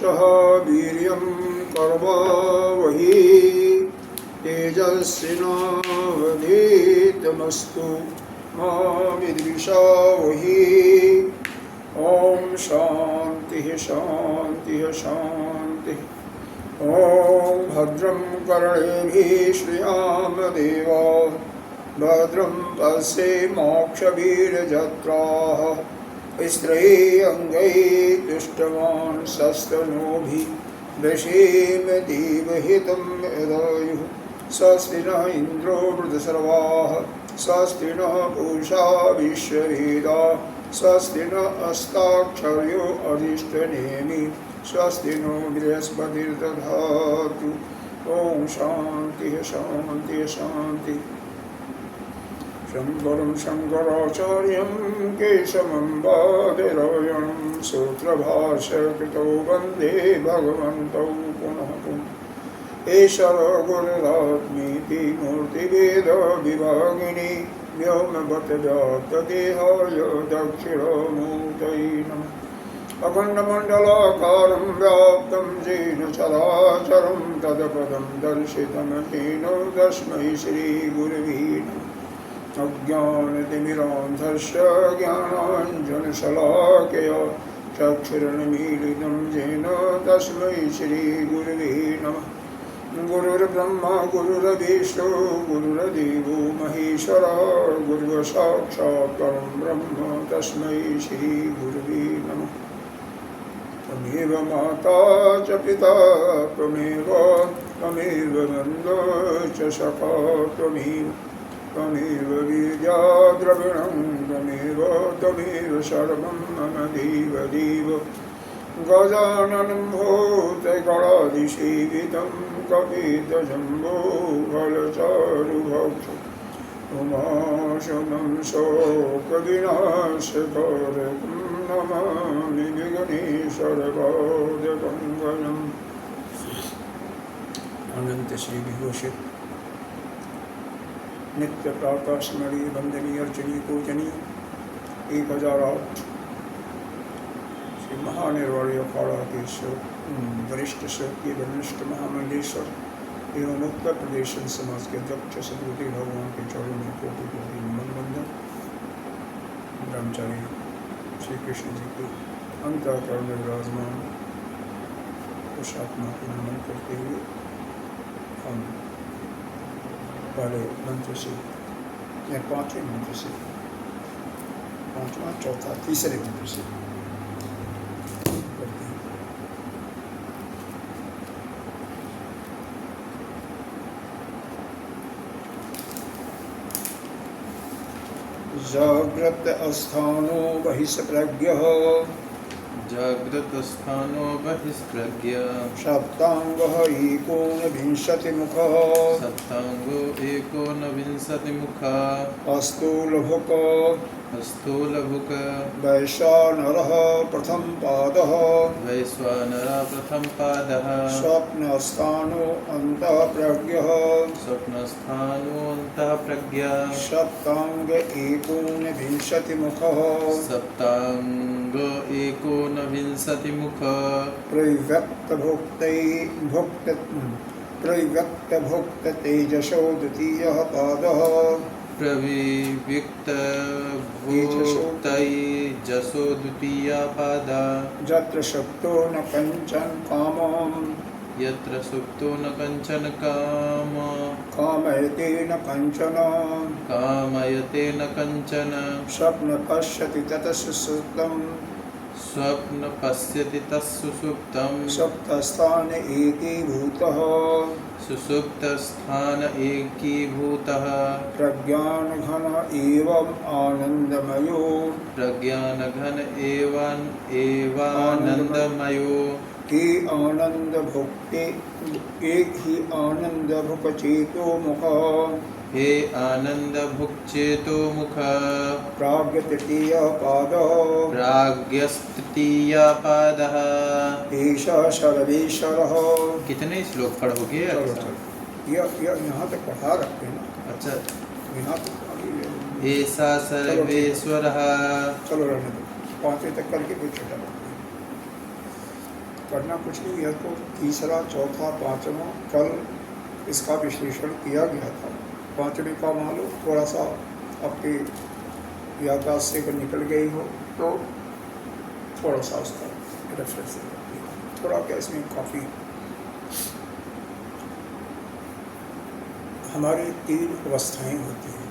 सह वीर्यं कर्वावहै तेजस्विनावधीतमस्तु मा विद्विषावहै। ओम शांति शांति शांति। ओम भद्रं कर्णेभिः श्रीयाम देवा भद्रं पश्येमाक्षभिर्यजत्राः स्त्रैरङ्गैः तुष्टवान् शस्तनूभिः दशेम देवहितं यदायुः। स्वस्ति न इन्द्रो वृद्धसर्वाः स्वस्ति न पूषा विश्ववेदाः स्वस्ति न अस्ताक्षर्यो अधिष्ठनेमि स्वस्ति नो बृहस्पतिर्दधातु। ओम शांति शांति शांति। शंकरं शंकराचार्यं केशवं बादरायणं सूत्रभाष्यकृतौ वन्दे भगवन्तौ पुनः पुनः। ईश्वरो गुरुरात्मेति मूर्तिभेदविभागिनी व्योमवद्व्याप्तदेहाय दक्षिणामूर्तये नमः। अखण्डमण्डलाकारं व्याप्तं येन चराचरं तत्पदं दर्शितं येन तस्मै श्रीगुरवे नमः। अज्ञानतिमिरान्धस्य ज्ञानाञ्जनशलाकया चक्षुरुन्मीलितं येन तस्मै श्रीगुरवे नमः। गुरुर्ब्रह्मा गुरुर्विष्णु गुरुर्देवो महेश्वरः गुरुर्साक्षात् परं ब्रह्म तस्मै श्रीगुरवे नमः। त्वमेव माता च पिता त्वमेव बन्धो च सखा त्वमेव विद्या द्रविणं त्वमेव सर्वं मम देव। गजाननं भूतगणाधिसेवितं कपितजम्बोफलचारुभक्षं उमाशनं शोकविनाशकारकं नमामि विघ्नेश्वरपादपङ्कजम्। अनंत श्री विभूषित नित्य प्रातः स्मरणीय वंदनीय अर्चनीय पूजनीय 1008 श्री महानिर्वाणी अखाड़ा के वरिष्ठ स्वर्गीय वरिष्ठ महामंडलेश्वर एवं उत्तर प्रदेश समाज के अध्यक्ष सदगुरुदेव भगवान के चरणों में कोटि कोटि नमन वंदन। ब्रह्मचारी श्री कृष्ण जी के अंतःकरण में विराजमान उस आत्मा को नमन करते हुए हम पहले मंत्र से या पांचवें मंत्र से पांचवा चौथा तीसरे मंत्र से करते हैं। जाग्रत अस्थानो बहिष्प्रज्ञः जाग्रतस्थानो बहिष्प्रज्ञः सप्तांगः एकोनविंशतिमुखः सप्तांगो एकोनविंशतिमुखः अस्तूलभुक वैश्वानरः प्रथम पादः वैश्वानरः प्रथम पादः स्वप्नस्थानो अन्तः प्रज्ञः स्वप्नस्थानो अन्तः प्रज्ञः सप्तांग एकोनविंशतिमुखः सप्तांग एकोनविंशतिमुखः प्रविव्यक्तभुक्त तेजसो द्वितीयः पादः प्रविव्यक्तभुक्तैजसो द्वितीयः पादः यत्र सुप्तो न कंचन कामं यत्र सुप्तो न कंचन कामयते न कंचन कामयते न कंचन स्वप्न पश्यति ततः सुसुप्तं स्वप्न पश्यति तत्सुसुप्तं सुप्तस्थान एकीभूतः सुसुप्तस्थान एकीभूतः प्रज्ञानघन एवं आनंदमयो प्रज्ञानघन एवानंदमयो हे आनंद भुक्ते एक ही आनंद भुक चेतो मुख हे आनंद भुक्चेतो मुख प्राग्य तृतीय पादः प्राग्यस्तृतीय पादः एषः सर्वेश्वरः। कितने श्लोक पढ़ोगे? यहाँ तक पढ़ा रखते हैं ना। अच्छा, यहाँ तक ऐसा सर्वेश्वरः। चलो रहने दो, 5वें तक करके फिर छठा। करना कुछ नहीं, यह तो तीसरा, चौथा, पाँचवा कल इसका विश्लेषण किया गया था। पाँचवें का मान लो थोड़ा सा आपके याददाश्त से अगर निकल गई हो तो थोड़ा सा उसका रेफरेंस थोड़ा क्या इसमें काफ़ी। हमारी 3 अवस्थाएं होती हैं।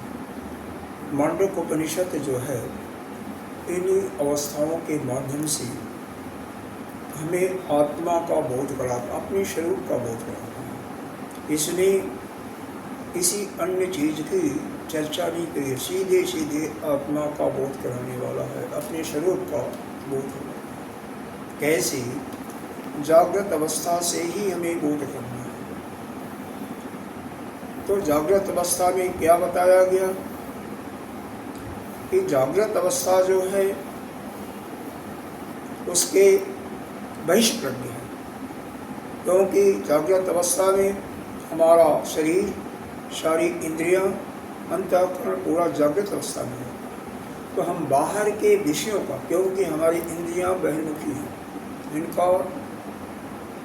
मांडूक्योपनिषद जो है इन अवस्थाओं के माध्यम से हमें आत्मा का बोध कराता, अपने स्वरूप का बोध कराता है। इसमें किसी अन्य चीज़ की चर्चा नहीं करी, सीधे सीधे आत्मा का बोध कराने वाला है, अपने स्वरूप का बोध होगा। कैसे? जागृत अवस्था से ही हमें बोध करना है। तो जागृत अवस्था में क्या बताया गया कि जागृत अवस्था जो है उसके बहिष्प्रज्ञ है, क्योंकि जागृत अवस्था में हमारा शरीर, सारी इंद्रियां, अंतःकरण पूरा जागृत अवस्था में है। तो हम बाहर के विषयों का, क्योंकि हमारी इंद्रियां बहिर्मुखी हैं, इनका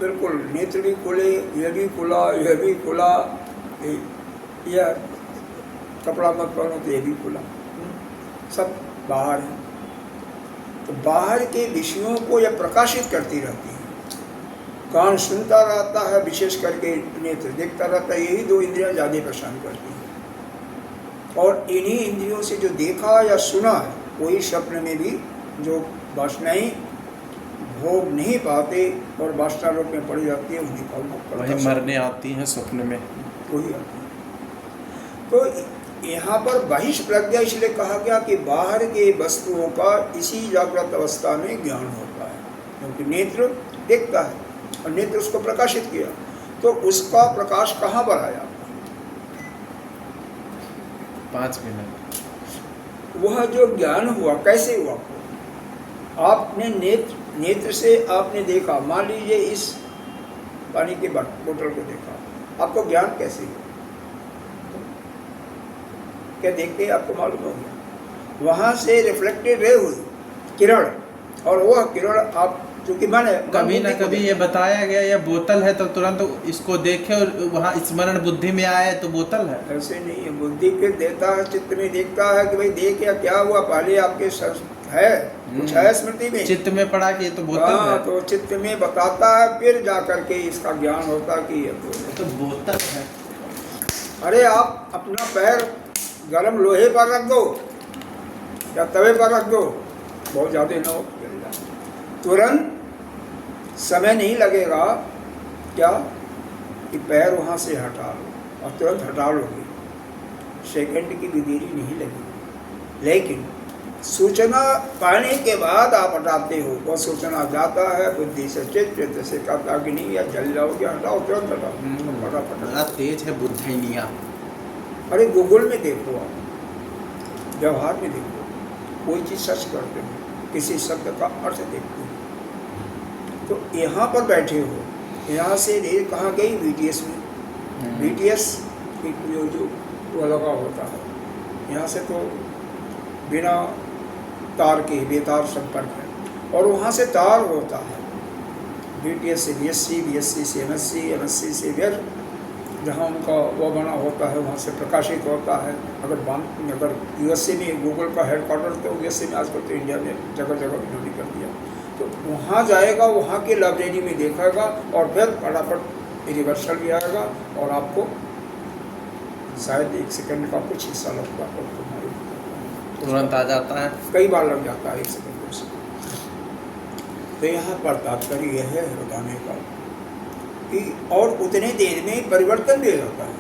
बिल्कुल नेत्र भी खुले, यह भी खुला, यह भी खुला, यह कपड़ा मत पहनो तो यह भी खुला, सब बाहर है। तो बाहर के विषयों को यह प्रकाशित करती रहती है। कान सुनता रहता है, विशेष करके नेत्र देखता रहता है, यही 2 इंद्रियां ज़्यादा परेशान करती हैं। और इन्हीं इंद्रियों से जो देखा या सुना है वही स्वप्न में भी जो वासनाएं भोग नहीं पाते और वासना रूप में पड़ी जाती है, उन्हीं का भोग करता है। वही मरने आती हैं स्वप्न में, वही आती है। तो यहाँ पर बहिष्प्रज्ञा इसलिए कहा गया कि बाहर के वस्तुओं का इसी जागृत अवस्था में ज्ञान होता है, क्योंकि नेत्र देखता है और नेत्र उसको प्रकाशित किया, तो उसका प्रकाश कहाँ पर आया? 5 मिनट। वह जो ज्ञान हुआ कैसे हुआ? आपने नेत्र से आपने देखा, मान लीजिए इस पानी के बोतल को देखा, आपको ज्ञान कैसे हुआ? क्या देखते हैं आपको मालूम हो गया? वहाँ से रिफ्लेक्टेड रे हुई किरण, और वह किरण आप चूंकि मैंने कभी ना कभी ये बताया गया ये बोतल है तो तुरंत इसको देखे और वहाँ स्मरण बुद्धि में आए तो बोतल है। ऐसे नहीं है, बुद्धि फिर देता है, चित्त में देखता है कि भाई देख या क्या हुआ, पहले आपके है कुछ है स्मृति में, चित्त में पड़ा कि ये तो बोतल है, तो चित्त में बताता है, फिर जा करके इसका ज्ञान होता कि ये तो बोतल है। अरे आप अपना पैर गरम लोहे पर रख दो या तवे पर रख दो, बहुत ज़्यादा ना हो, तुरंत समय नहीं लगेगा क्या कि पैर वहाँ से हटा लो और तुरंत हटा लोगे, सेकंड की भी देरी नहीं लगेगी। लेकिन सूचना पाने के बाद आप हटाते हो, वह सूचना जाता है बुद्धि से, चित्त से कहता कि नहीं या जल जाओगे, हटाओ, तुरंत हटाओ, फटाफट। तेज है बुद्धिनिया। अरे गूगल में देखो, आप व्यवहार में देखो, कोई चीज़ सर्च करते हो, किसी शब्द का अर्थ देखते हो, तो यहाँ पर बैठे हो, यहाँ से रेल कहाँ गई? BTS में। BTS जो वो लगा होता है, यहाँ से तो बिना तार के बेतार संपर्क है, और वहाँ से तार होता है। BTS से BSc, BSc से MSc, MSc से फिर जहाँ उनका वो बना होता है वहाँ से प्रकाशित होता है। अगर USA में गूगल का हेडक्वार्टर, तो USA में आजकल तो इंडिया में जगह जगह इन्होंने कर दिया, तो वहाँ जाएगा, वहाँ के लाइब्रेरी में देखेगा और फिर फटाफट यूनिवर्सल भी आएगा और आपको शायद 1 सेकंड का कुछ हिस्सा लगता है, तुरंत आ जाता है, कई बार लग जाता है 1 सेकंड से। तो यहाँ पर तात्पर्य यह है बताने का कि और उतने देर में परिवर्तन भी हो जाता है,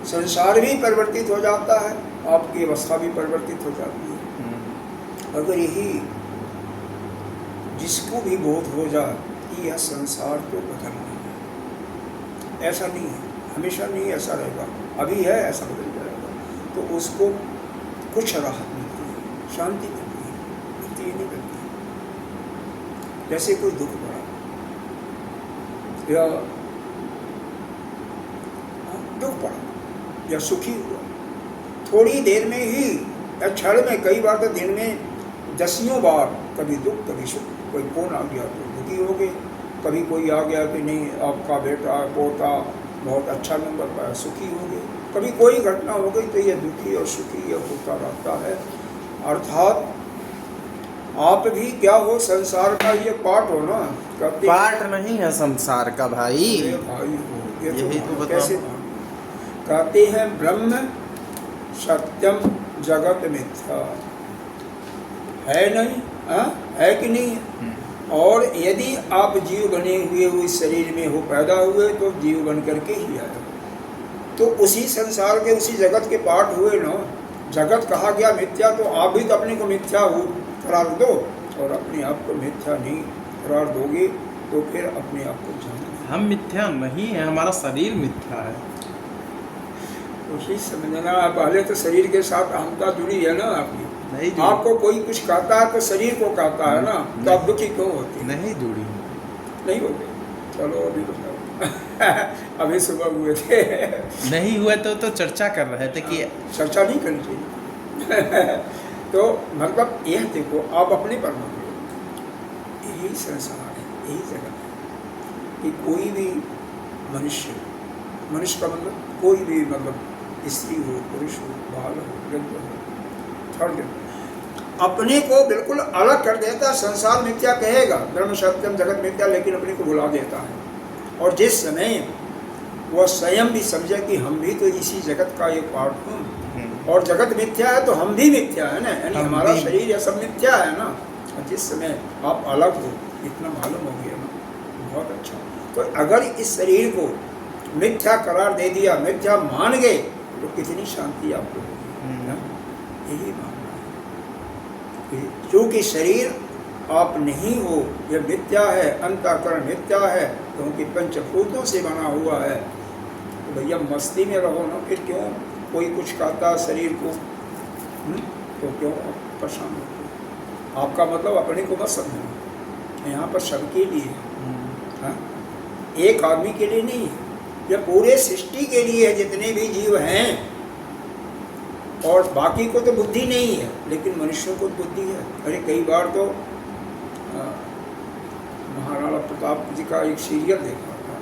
संसार भी परिवर्तित हो जाता है, आपकी अवस्था भी परिवर्तित हो जाती है। अगर यही जिसको भी बोध हो जाए कि यह संसार तो बदलना है, ऐसा नहीं है, हमेशा नहीं ऐसा रहेगा, अभी है ऐसा बदल जाएगा, तो उसको कुछ राहत मिलती है, शांति मिलती है, मिलती नहीं मिलती। जैसे कोई दुख पड़ा या दुख पड़ा या सुखी हुआ, थोड़ी देर में ही या क्षण में, कई बार तो दिन में 10 बार कभी दुख कभी सुख कोई फोन आ गया तो दुखी हो गए, कभी कोई आ गया कि नहीं आपका बेटा पोता बहुत अच्छा नंबर पाया, सुखी हो गए, कभी कोई घटना हो गई तो ये दुखी और सुखी ये होता रहता है। अर्थात आप भी क्या हो, संसार का ये पार्ट हो ना। पार्ट नहीं है संसार का भाई, ये भाई हो, ये यही तो बताओ। कैसे कहते हैं ब्रह्म सत्यम जगत मिथ्या है नहीं, है कि नहीं। और यदि आप जीव बने हुए हो, इस शरीर में हो, पैदा हुए तो जीव बन करके ही आए, तो उसी संसार के उसी जगत के पार्ट हुए ना। जगत कहा गया मिथ्या, तो आप भी तो अपने को मिथ्या हो करार दो, और अपने आप को मिथ्या नहीं करार दोगे तो फिर अपने आप को जानो। हम मिथ्या नहीं है, हमारा शरीर मिथ्या है। उसी समझना, पहले तो शरीर के साथ अहमता जुड़ी है ना आपकी। नहीं जुड़ी। आपको कोई कुछ कहता है तो शरीर को कहता है ना, तो आप दुखी क्यों होती? नहीं जुड़ी। नहीं हो गए, चलो अभी बताओ। अभी सुबह हुए थे। नहीं हुए तो चर्चा कर रहे थे कि चर्चा नहीं करनी चाहिए। तो मतलब यह देखो, आप अपने पर मान लो, यही संसार है, यही जगत है कि कोई भी मनुष्य, मनुष्य का मतलब कोई भी, मतलब स्त्री हो, पुरुष हो, बाल हो, वृद्ध हो, थर्ड, अपने को बिल्कुल अलग कर देता। संसार मिथ्या कहेगा, ब्रह्म सत्यम जगत मिथ्या, लेकिन अपने को भुला देता है। और जिस समय वह स्वयं भी समझे कि हम भी तो इसी जगत का एक पार्ट हूँ, और जगत मिथ्या है तो हम भी मिथ्या है ना, यानी हमारा शरीर यह सब मिथ्या है ना। और जिस समय आप अलग हो, इतना मालूम हो गया ना, बहुत अच्छा। तो अगर इस शरीर को मिथ्या करार दे दिया, मिथ्या मान गए, तो कितनी शांति आपको होगी ना। यही मानना है, क्योंकि शरीर आप नहीं हो, यह मिथ्या है, अंतःकरण मिथ्या है, क्योंकि पंचभूतों से बना हुआ है। तो भैया मस्ती में रहो ना, फिर क्यों कोई कुछ कहता शरीर को, तो क्यों परेशान होते? आपका मतलब अपने को मत समझना, यहाँ पर सबके लिए है, एक आदमी के लिए नहीं है, यह पूरे सृष्टि के लिए है, जितने भी जीव हैं। और बाकी को तो बुद्धि नहीं है, लेकिन मनुष्यों को बुद्धि है। अरे कई बार तो महाराणा प्रताप जी का एक सीरियल देखा था,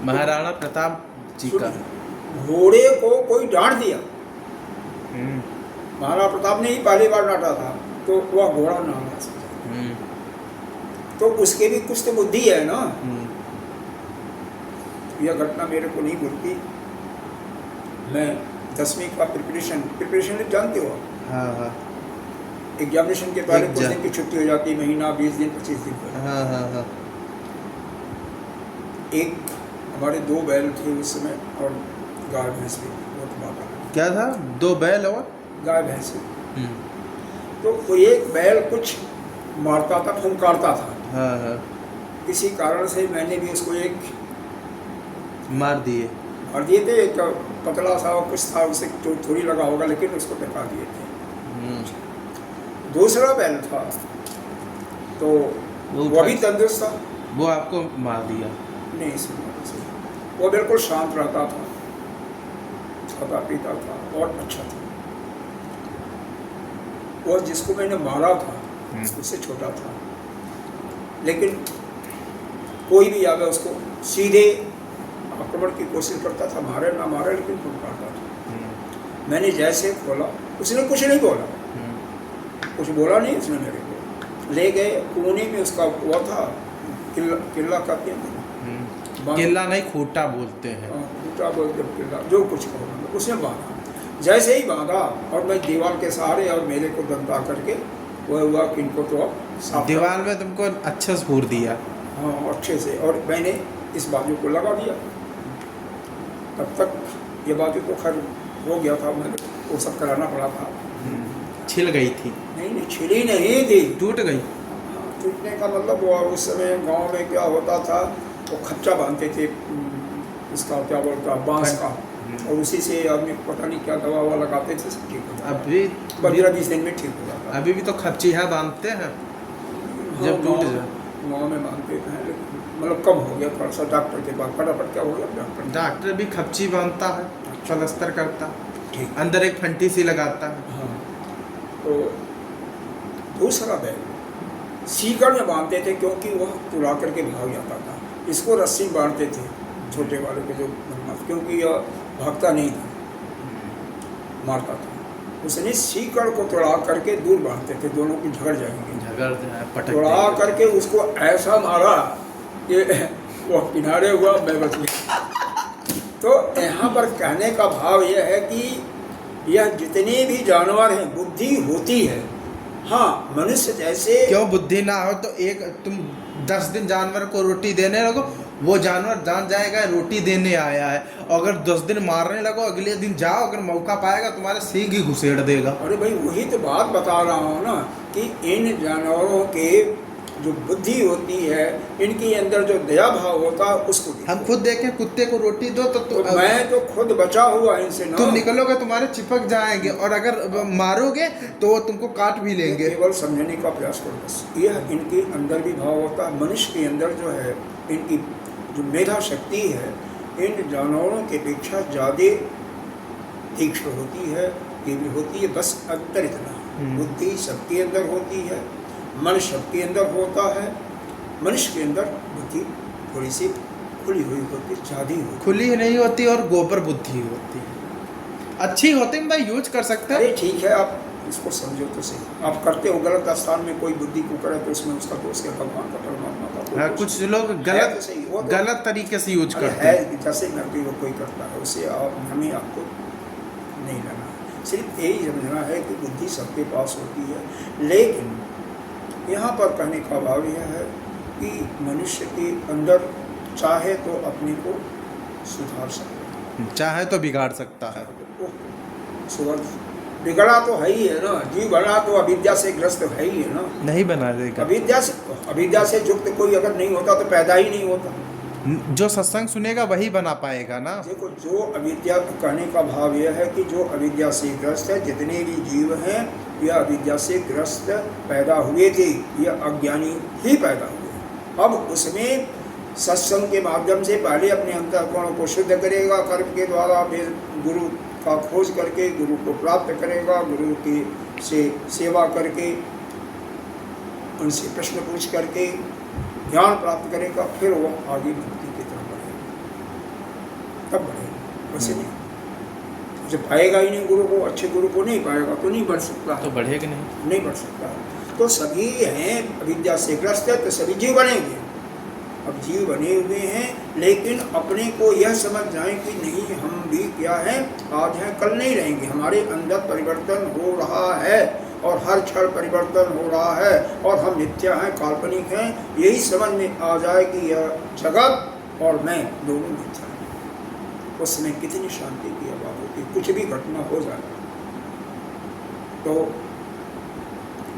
महाराणा प्रताप जी का, घोड़े को कोई डांट दिया। महाराणा प्रताप ने ही पहली बार डांटा था, तो वह घोड़ा नाराज हो गया। तो उसके भी कुछ तो बुद्धि है ना। यह घटना मेरे को नहीं भूलती। मैं 10वीं का प्रिपरेशन जानते हो? हाँ हाँ। एग्जामिनेशन के पहले कुछ दिन की छुट्टी हो जाती, महीना 20 दिन 25 दिन। हाँ हाँ हाँ। एक हमारे 2 बैल थे उस समय, और गाय भैंस भी बहुत बाबा। क्या था? 2 बैल और गाय भैंस। तो वो एक बैल कुछ मारता था, फुंकारता था। हाँ हाँ। किसी कारण से मैंने भी उसको एक मार दिए थे। एक पतला सा कुछ था, उसे थोड़ी लगा होगा, लेकिन उसको टका दिए थे। दूसरा बैल था तो वो भी तंदुरुस्त था, वो आपको मार दिया? नहीं सुना से। वो बिल्कुल शांत रहता था, खाता पीता था और अच्छा था। वो जिसको मैंने मारा था उससे छोटा था, लेकिन कोई भी आगे उसको सीधे आक्रमण की कोशिश करता था, मारे ना मारे, लेकिन फुटकारता था। मैंने जैसे खोला, उसने कुछ नहीं बोला, कुछ बोला नहीं उसने मेरे को। ले गए कोने में, उसका वो था किला कहते हैं, किला नहीं खूंटा बोलते हैं। खूंटा बोलते हैं, किला, जो कुछ कहो। उसने बांधा, जैसे ही बांधा, और मैं दीवार के सहारे, और मेरे को दंता करके वह हुआ कि इनको तो साफ दीवार में तुमको अच्छे से घूर दिया? हाँ अच्छे से, और मैंने इस बाजू को लगा दिया। तब तक ये बाजू तो खैर हो गया था, मैंने वो सब कराना पड़ा था। छिल गई थी? नहीं, छिली नहीं थी, टूट गई। टूटने का मतलब वो उस समय गांव में क्या होता था, वो खच्चा बांधते थे, इसका क्या बोलता, बांस का, और उसी से आदमी पता नहीं क्या दवा ववा लगाते थे, सब ठीक होता। अभी 15-20 दिन में ठीक हो जाता। अभी भी तो खच्चीहा बांधते हैं जब टूट जाए। गाँव में बांधते हैं, लेकिन मतलब कम हो गया थोड़ा सा। डॉक्टर के पास फटाफट क्या हो गया, डॉक्टर भी खच्ची बांधता है, प्लास्टर करता, ठीक, अंदर एक फंटी सी लगाता है। हाँ। तो दूसरा बैल सीकड़ में बांधते थे क्योंकि वह तुड़ा करके भाग जाता था। इसको रस्सी में बांधते थे छोटे वाले के जो ब्रह्मास्त्र, क्योंकि यह भागता नहीं था, मारता था। उसने सीकड़ को तोड़ा करके दूर बांधते थे, दोनों की झगड़ जाएंगे, तोड़ा करके उसको ऐसा मारा कि वह किनारे हुआ, मैं बच गया। तो यहाँ पर कहने का भाव यह है कि यह जितने भी जानवर हैं, बुद्धि होती है। हाँ, मनुष्य जैसे क्यों बुद्धि ना हो तो एक तुम 10 दिन जानवर को रोटी देने लगो, वो जानवर जान जाएगा रोटी देने आया है, और अगर 10 दिन मारने लगो, अगले दिन जाओ, अगर मौका पाएगा तुम्हारे सींग ही घुसेड़ देगा। अरे भाई, वही तो बात बता रहा हूँ ना कि इन जानवरों के जो बुद्धि होती है, इनके अंदर जो दया भाव होता है, उसको हम खुद देखें, कुत्ते को रोटी दो तो मैं तो खुद बचा हुआ इनसे ना। तुम निकलोगे तुम्हारे चिपक जाएंगे, और अगर मारोगे तो वो तुमको काट भी लेंगे। केवल समझने का प्रयास करो बस। यह इनके अंदर भी भाव होता है। मनुष्य के अंदर जो है, इनकी जो मेधा शक्ति है, इन जानवरों की अपेक्षा ज़्यादा तीक्ष्ण होती है, ये भी होती है। बस अंतर इतना, बुद्धि सबके अंदर होती है, मन सबके अंदर होता है। मनुष्य के अंदर बुद्धि थोड़ी सी खुली हुई होती, ज़्यादा होती, खुली नहीं होती और गोबर बुद्धि होती है। अच्छी होती है भाई, यूज कर सकते हैं। अरे ठीक है, आप इसको समझो तो सही। आप करते हो गलत स्थान में कोई बुद्धि को करे तो उसमें उसका दोष है, भगवान का, परमात्मा का। हाँ, कुछ लोग गलत तरीके से यूज करते हैं। जैसे वो कोई करता है, उसे हमें आपको नहीं लेना। सिर्फ यही समझना है कि बुद्धि सबके पास होती है, लेकिन यहाँ पर कहने का भाव यह है कि मनुष्य के अंदर चाहे तो अपने को सुधार सकता है, चाहे तो बिगाड़ सकता है। बिगड़ा तो है ही है ना, जीव बना तो अविद्या से ग्रस्त है ही है ना, नहीं बना देगा। अविद्या से युक्त कोई अगर नहीं होता तो पैदा ही नहीं होता। जो सत्संग सुनेगा वही बना पाएगा ना। देखो, जो अविद्या, कहने का भाव यह है कि जो अविद्या से ग्रस्त है, जितने भी जीव हैं, यह अविद्या से ग्रस्त पैदा हुए थे, यह अज्ञानी ही पैदा हुए। अब उसमें सत्संग के माध्यम से पहले अपने अंतःकरण को शुद्ध करेगा, कर्म के द्वारा गुरु का खोज करके गुरु को प्राप्त करेगा, गुरु की से सेवा करके, उनसे प्रश्न पूछ करके ज्ञान प्राप्त करेगा, फिर वह आगे भक्ति की तरफ बढ़ेगा, तब बढ़ेगा। वैसे नहीं, जब पाएगा ही नहीं गुरु को, अच्छे गुरु को नहीं पाएगा तो नहीं बढ़ सकता, तो बढ़ेगा नहीं बढ़ सकता। तो सभी हैं अविद्या से ग्रस्त है, तो सभी जीव बनेंगे। अब जीव बने हुए हैं, लेकिन अपने को यह समझ जाएं कि नहीं, हम भी क्या हैं, आज हैं कल नहीं रहेंगे। हमारे अंदर परिवर्तन हो रहा है, और हर क्षण परिवर्तन हो रहा है, और हम मिथ्या हैं, काल्पनिक हैं। यही समझ में आ जाए कि यह जगत और मैं दोनों मिथ्या हैं, उस समय कितनी शांति की बात होती। कुछ भी घटना हो जाए तो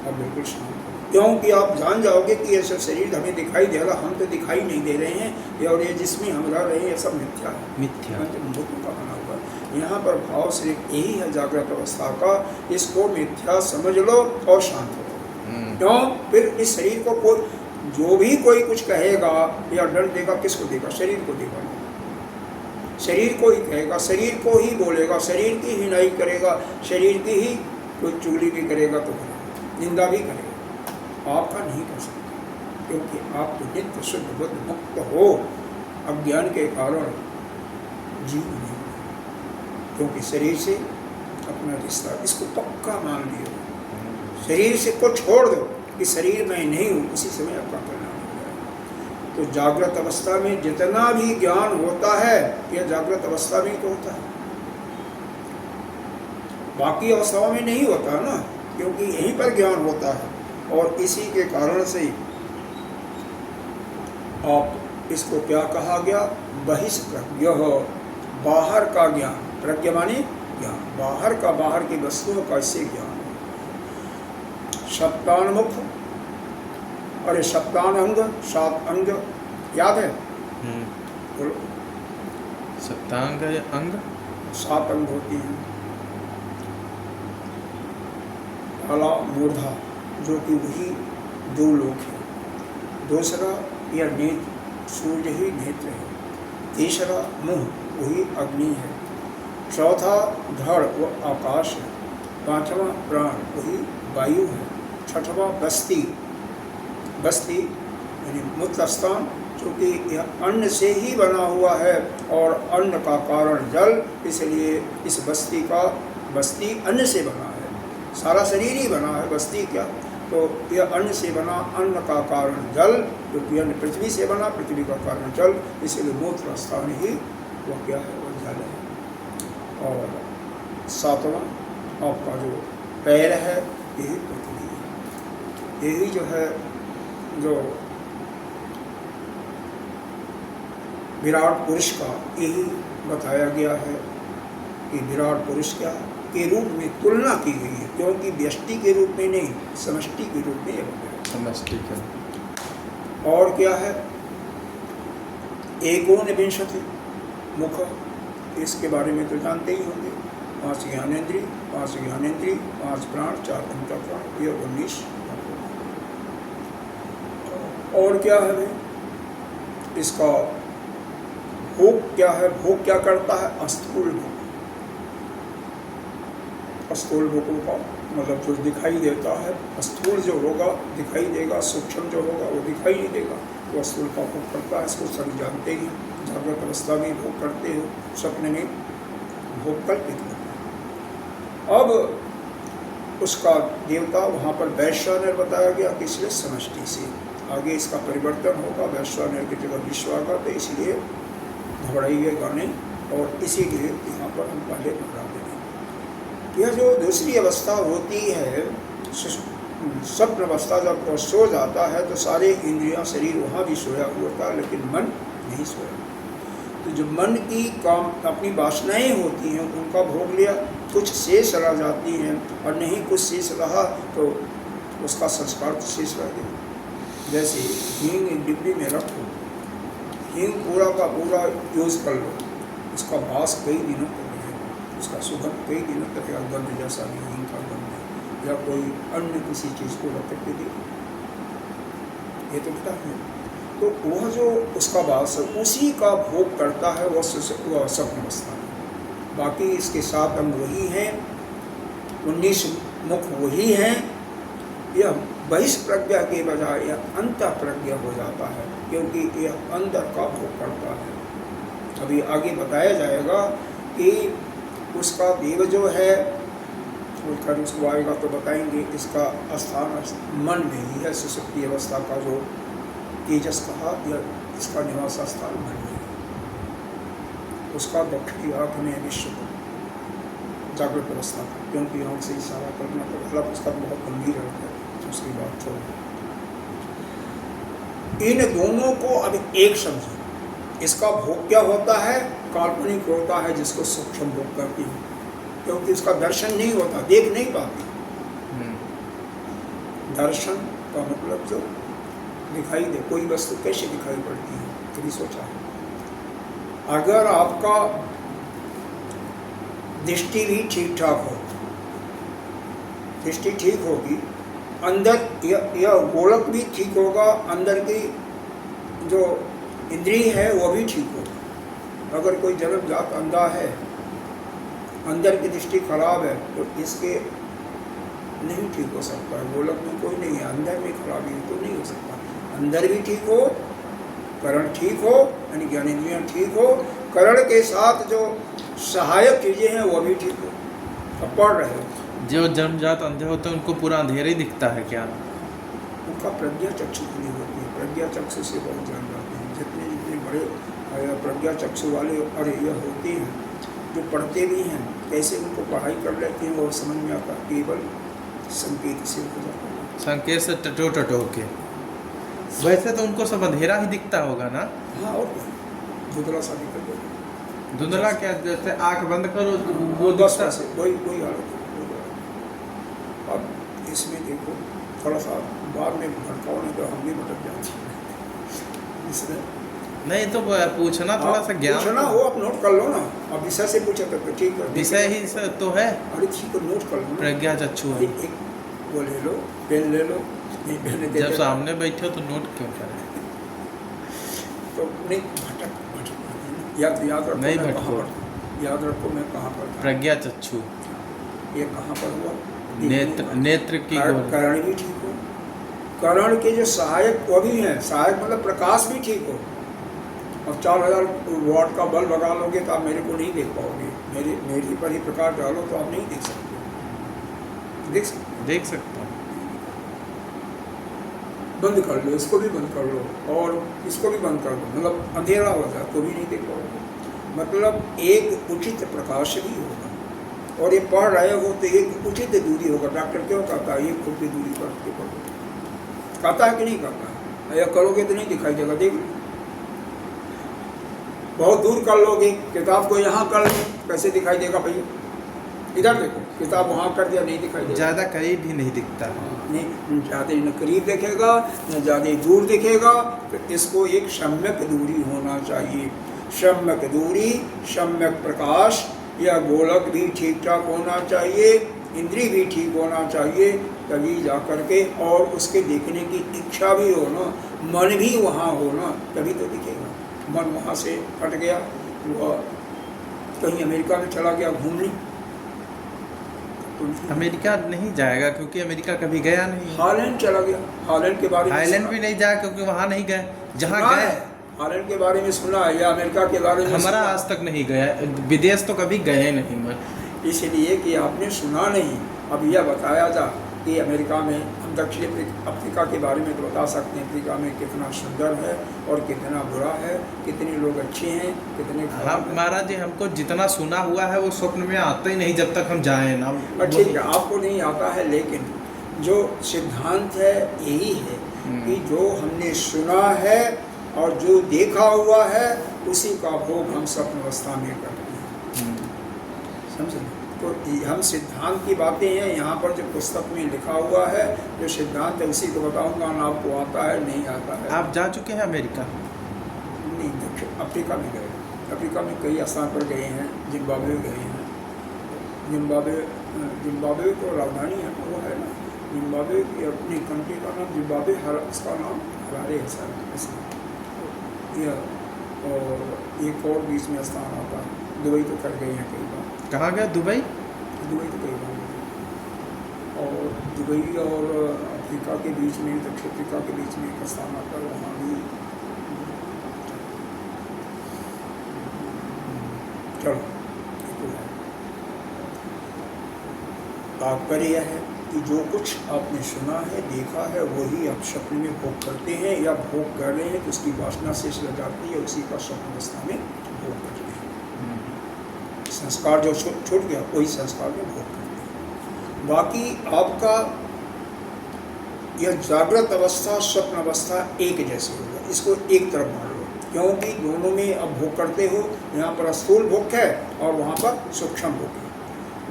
अब बिल्कुल शांत, क्योंकि आप जान जाओगे कि ये सब शरीर हमें दिखाई दे रहा, हम तो दिखाई नहीं दे रहे हैं, और ये जिसमें हम रह रहे हैं ये सब मिथ्या है, मिथ्या भूतों का बना हुआ है। यहाँ पर भाव सिर्फ यही है जागृत अवस्था का, इसको मिथ्या समझ लो और शांत हो। क्यों? फिर इस शरीर को कोई जो भी कोई कुछ कहेगा या दंड देगा, किसको देगा? शरीर को देगा, शरीर को ही कहेगा, शरीर को ही बोलेगा, शरीर की हिनाई करेगा, शरीर की ही कोई चुगली भी करेगा तो करेगा, निंदा भी करेगा, आपका नहीं कर सकता, क्योंकि आप तो नित्य शुद्ध बुद्ध मुक्त हो। अज्ञान के कारण जीव नहीं, क्योंकि शरीर से अपना रिश्ता, इसको पक्का मान लियो। शरीर से को छोड़ दो कि शरीर मैं नहीं हूँ, उसी समय आपका परिणाम हो जाएगा। तो जागृत अवस्था में जितना भी ज्ञान होता है, यह जागृत अवस्था में तो होता है, बाकी अवस्थाओं में नहीं होता ना, क्योंकि यहीं पर ज्ञान होता है। और इसी के कारण से आप इसको क्या कहा गया? बहिष्प्रज्ञ, बाहर का ज्ञान। प्रज्ञा माने ज्ञान, बाहर का, बाहर की वस्तुओं का इससे ज्ञान। सप्तान्मुख, अरे सप्तांग, 7 अंग याद है? बोलो। सप्तांग अंग, 7 अंग होती हैं। पहला मूर्धा, जो कि वही 2 लोक है। दूसरा यह नेत्र, सूर्य ही नेत्र है। तीसरा मुंह, वही अग्नि है। चौथा धड़, वो आकाश है। 5वां प्राण, वही वायु है। 6वां बस्ती, बस्ती यानी मूत्र स्थान, चूँकि यह अन्न से ही बना हुआ है और अन्न का कारण जल, इसलिए इस बस्ती अन्न से बना है, सारा शरीर ही बना है, बस्ती क्या। तो यह अन्न से बना, अन्न का कारण जल, क्योंकि अन्न पृथ्वी से बना, पृथ्वी का कारण जल, इसलिए मूत्र स्थान ही वह क्या है, वह जल है। और सातवां आपका जो पैर है यही पृथ्वी है। यही जो है जो विराट पुरुष का यही बताया गया है कि विराट पुरुष क्या के रूप में तुलना की गई है, क्योंकि व्यष्टि के रूप में नहीं, समष्टि के रूप में है, समष्टि का। और क्या है, एकोनविंशति मुख, इसके बारे में तो जानते ही होंगे। 5 ज्ञानेंद्रिय, 5 प्राण, 4 अंतःप्राण, यह 19। और क्या है भाई, इसका भोग क्या है, भोग क्या करता है, स्थूल भोग। स्थूल भोगों का मतलब जो दिखाई देता है, स्थूल जो होगा दिखाई देगा, सूक्ष्म जो होगा वो दिखाई नहीं देगा, वो स्थूल का भोग करता है। इसको सभी जानते ही, जागृत अवस्था में भोग करते हो, स्वप्न में भोग कल्पित होता है। अब उसका देवता वहाँ पर वैश्वानर बताया गया, किसलिए, समष्टि से। आगे इसका परिवर्तन होगा, वैश्वानर की जगह विश्वाका, तो इसलिए दोहराइए गाने, और इसीलिए यहाँ पर हम पहले दोहरा देंगे। यह जो दूसरी अवस्था होती है, स्वप्न अवस्था, जब वो सो जाता है तो सारे इंद्रियां, शरीर वहाँ भी सोया होता है, लेकिन मन नहीं सोया। तो जो मन की काम अपनी वासनाएं होती हैं उनका भोग लिया, कुछ शेष रह जाती हैं, और नहीं कुछ शेष रहा तो उसका संस्कार तो शेष रह गया। जैसे हींग एक डिब्बी में रखो, हींग पूरा का पूरा यूज़ कर लो, उसका वास कई दिनों तक रहेगा, उसका सुगंध कई दिनों तक, या गंध जैसा भी हींग का गंध है, या कोई अन्य किसी चीज़ को रख के दे, ये तो क्या है। तो वह जो उसका वास है उसी का भोग करता है, वह स्वप्न अवस्था है। बाकी इसके 7 अंग वही हैं, 19 मुख वही हैं। यह बहिष्प्रज्ञा के बजाय यह अंतः प्रज्ञा हो जाता है, क्योंकि यह अंदर का भोग करता है। अभी आगे बताया जाएगा कि उसका देव जो है, उठकर उसको आएगा तो बताएंगे, इसका स्थान मन में ही है। सुषुप्ति अवस्था का जो तेजस कहा, यह इसका निवास स्थान मन में है। उसका दक्षिणी आँख में विश्व जागृत अवस्था का, क्योंकि आँख से इशारा करना तो मतलब उसका बहुत गंभीर अर्थ है, उसकी बात छोड़। इन दोनों को अब एक समझो। इसका भोग क्या होता है, काल्पनिक होता है, जिसको सूक्ष्म भोग करती है, क्योंकि उसका दर्शन नहीं होता, देख नहीं पाती। दर्शन का मतलब जो दिखाई दे, कोई वस्तु कैसे दिखाई पड़ती है, कभी सोचा है? अगर आपका दृष्टि भी ठीक ठाक हो, दृष्टि ठीक होगी, अंदर यह गोलक भी ठीक होगा, अंदर की जो इंद्रिय है वो भी ठीक होगा। अगर कोई जन्मजात अंधा है, अंदर की दृष्टि खराब है, तो इसके नहीं ठीक हो सकता है। गोलक में कोई नहीं है, अंदर में खराबी है तो नहीं हो सकता। अंदर भी ठीक हो, करण ठीक हो, यानी ज्ञानेंद्रियाँ ठीक हो, करण के साथ जो सहायक चीज़ें हैं वो भी ठीक हो। अब पढ़ रहे हो, जो जन्मजात अंधे होते हैं उनको पूरा अंधेरा ही दिखता है क्या? उनका प्रज्ञा चक्षु खुली होती है, प्रज्ञा चक्षु से बहुत जान जाते हैं। जितने जितने बड़े प्रज्ञा चक्षु वाले और यह होते हैं, जो पढ़ते भी हैं, कैसे उनको पढ़ाई कर लेते हैं वो समझ में आता, केवल संकेत से हो जाता है, संकेत से टटो के। वैसे तो उनको सब अंधेरा ही दिखता होगा ना? हाँ, और क्या, धुंधला सा दिखता है। धुंधला क्या, जैसे आँख बंद करो वो दस दिखता से वही हालत है। अब इसमें देखो, थोड़ा सा बाद में भटकाओ, नहीं तो हम भी भटक जाएंगे। इसमें नहीं तो पूछना थोड़ा सा ज्ञान, पूछना हो, आप नोट कर लो ना। अब विषय से पूछे तो ठीक है, विषय ही तो है। अरे ठीक है, नोट कर लो। प्रज्ञा चक्षु है, एक वो ले लो, पेन ले लो। नहीं पहले जब सामने बैठे हो तो नोट क्यों करें? तो नहीं भटक याद रखो, नहीं भटको, याद रखो मैं कहाँ पर था। प्रज्ञा चक्षु ये कहाँ पर हुआ? नेत्र की करण भी ठीक हो, करण के जो सहायक वो भी हैं, सहायक मतलब प्रकाश भी ठीक हो। और 4000 वाट का बल्ब लगा लोगे तो आप मेरे को नहीं देख पाओगे, मेरी पर ही प्रकाश डालो तो आप नहीं देख सकते। देख सकता हूँ। बंद कर लो, इसको भी बंद कर लो और इसको भी बंद कर दो, मतलब अंधेरा हो जाए तो भी नहीं देख पाओगे। मतलब एक उचित प्रकाश भी होगा। और ये पढ़ रहे हो तो एक उचित दूरी होगा। डॉक्टर क्यों कहता है 1 फुट की दूरी पर के पढ़ो, कहता है कि नहीं कहता है? या करोगे तो नहीं दिखाई देगा। देख लो, बहुत दूर कर लोगे, किताब को यहाँ कर लो, कैसे दिखाई देगा भैया? इधर देखो, किताब वहाँ कर दिया, नहीं दिखाई देगा। ज़्यादा करीब भी नहीं दिखता। नहीं, ज़्यादा न करीब दिखेगा न ज़्यादा दूर दिखेगा। तो इसको एक सम्यक दूरी होना चाहिए। सम्यक दूरी, सम्यक प्रकाश, या गोलक भी ठीक ठाक होना चाहिए, इंद्रिय भी ठीक होना चाहिए, तभी जा कर के, और उसके देखने की इच्छा भी हो ना, मन भी वहाँ हो ना, तभी तो दिखेगा। मन वहाँ से हट गया, वह कहीं अमेरिका में चला गया घूमने, अमेरिका नहीं जाएगा क्योंकि अमेरिका कभी गया नहीं। हालैंड चला गया, हालैंड के बारे में, हालैंड भी नहीं जाए क्योंकि वहाँ नहीं गए। जहाँ गए हालैंड के बारे में सुना है, या अमेरिका के बारे में हमारा आज तक नहीं गया, विदेश तो कभी गए नहीं मैं। इसलिए कि आपने सुना नहीं। अब यह बताया जा कि अमेरिका में, हम दक्षिण अफ्रीका के बारे में तो बता सकते हैं, अफ्रीका में कितना सुंदर है और कितना बुरा है, कितने लोग अच्छे हैं, कितने खराब हैं। महाराज जी, हमको जितना सुना हुआ है वो स्वप्न में आता ही नहीं जब तक हम जाएं ना। ठीक है, आपको नहीं आता है, लेकिन जो सिद्धांत है यही है कि जो हमने सुना है और जो देखा हुआ है उसी का भोग हम स्वप्न अवस्था में करते हैं। समझे? तो हम सिद्धांत की बातें हैं, यहाँ पर जो पुस्तक में लिखा हुआ है, जो सिद्धांत है उसी को बताऊंगा ना। आपको आता है नहीं आता है? आप जा चुके हैं अमेरिका? नहीं, दक्षिण अफ्रीका में गए। अफ्रीका में कई स्थान पर गए हैं, जिम्बाब्वे गए हैं। जिम्बाब्वे तो राजधानी है, वो है ना, जिम्बाब्वे की अपनी कंट्री का नाम जिम्बाब्वे, उसका नाम हरारे है सर। और एक और बीच में स्थान आता है, दुबई तो कर गए हैं कई बार। कहाँ गए? दुबई? दुबई तो कई बार गए। और दुबई और अफ्रीका के बीच में, दक्षिण अफ्रीका के बीच में एक स्थान आता है, वहाँ भी। चलो, तात्पर्य है कि जो कुछ आपने सुना है, देखा है, वही आप स्वप्न में भोग करते हैं, या भोग कर रहे हैं तो उसकी वासना शेष रह जाती है, उसी का स्वप्न अवस्था में भोग करते हैं। संस्कार जो छूट गया वही संस्कार में भोग करते हैं। बाकी आपका यह जागृत अवस्था, स्वप्न अवस्था एक जैसे होगा, इसको एक तरफ मान लो, क्योंकि दोनों में अब भोग करते हो। यहाँ पर स्थूल भोग है और वहाँ पर सूक्ष्म भोग है।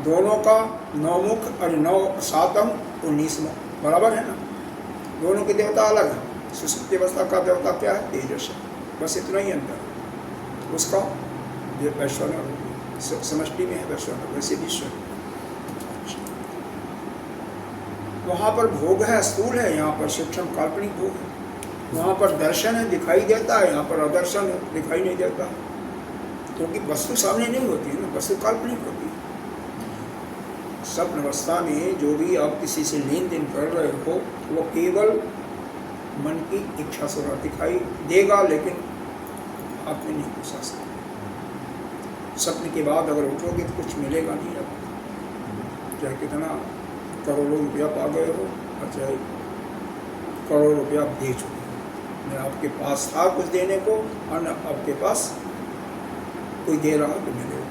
दोनों का 9 मुख और 9 7 अंग 19 मुख बराबर है ना। दोनों के देवता अलग हैं। सुषुप्ति अवस्था का देवता क्या है? तेजस है, बस इतना ही अंतर है। उसका वैश्वानर समष्टि में है, वैश्वानर वैसे विश्व। वहाँ पर भोग है, स्थूल है, यहाँ पर सूक्ष्म काल्पनिक भोग है। वहाँ पर दर्शन है, दिखाई देता है, यहाँ पर अदर्शन है, दिखाई नहीं देता, क्योंकि वस्तु सामने नहीं होती है ना, वस्तु काल्पनिक होती है। स्वप्न अवस्था में जो भी आप किसी से लेन देन कर रहे हो, वो केवल मन की इच्छा से दिखाई देगा, लेकिन आप में नहीं घुस सकते। सपने के बाद अगर उठोगे तो कुछ मिलेगा नहीं। अब चाहे कितना करोड़ों रुपया पा गए हो, और चाहे करोड़ों रुपया आप दे चुके हो, न आपके पास था कुछ देने को, और न आपके पास कोई दे रहा तो मिलेगा,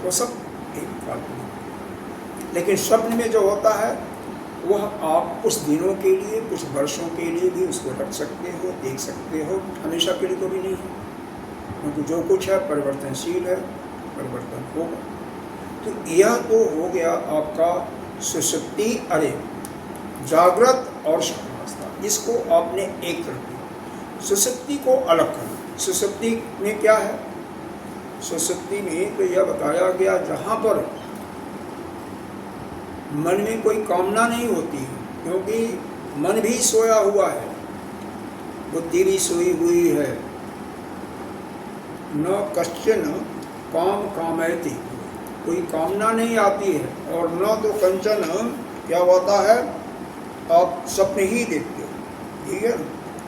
वो सब एक काल्पनिक। लेकिन स्वप्न में जो होता है वह आप उस दिनों के लिए, कुछ वर्षों के लिए भी उसको रख सकते हो, देख सकते हो, हमेशा के लिए तो भी नहीं है, क्योंकि जो कुछ है परिवर्तनशील है, परिवर्तन होगा। तो यह तो हो गया आपका सुषुप्ति, जागृत और स्वप्न अवस्था। इसको आपने एक तरफ किया। सुषुप्ति को अलग करना। सुषुप्ति में क्या है? सुषुप्ति में तो यह बताया गया जहाँ पर मन में कोई कामना नहीं होती है, क्योंकि मन भी सोया हुआ है, बुद्धि भी सोई हुई है। न कश्चन काम कामयति, कोई कामना नहीं आती है, और न तो कंचन क्या होता है, आप स्वप्न ही देखते हो। ठीक है।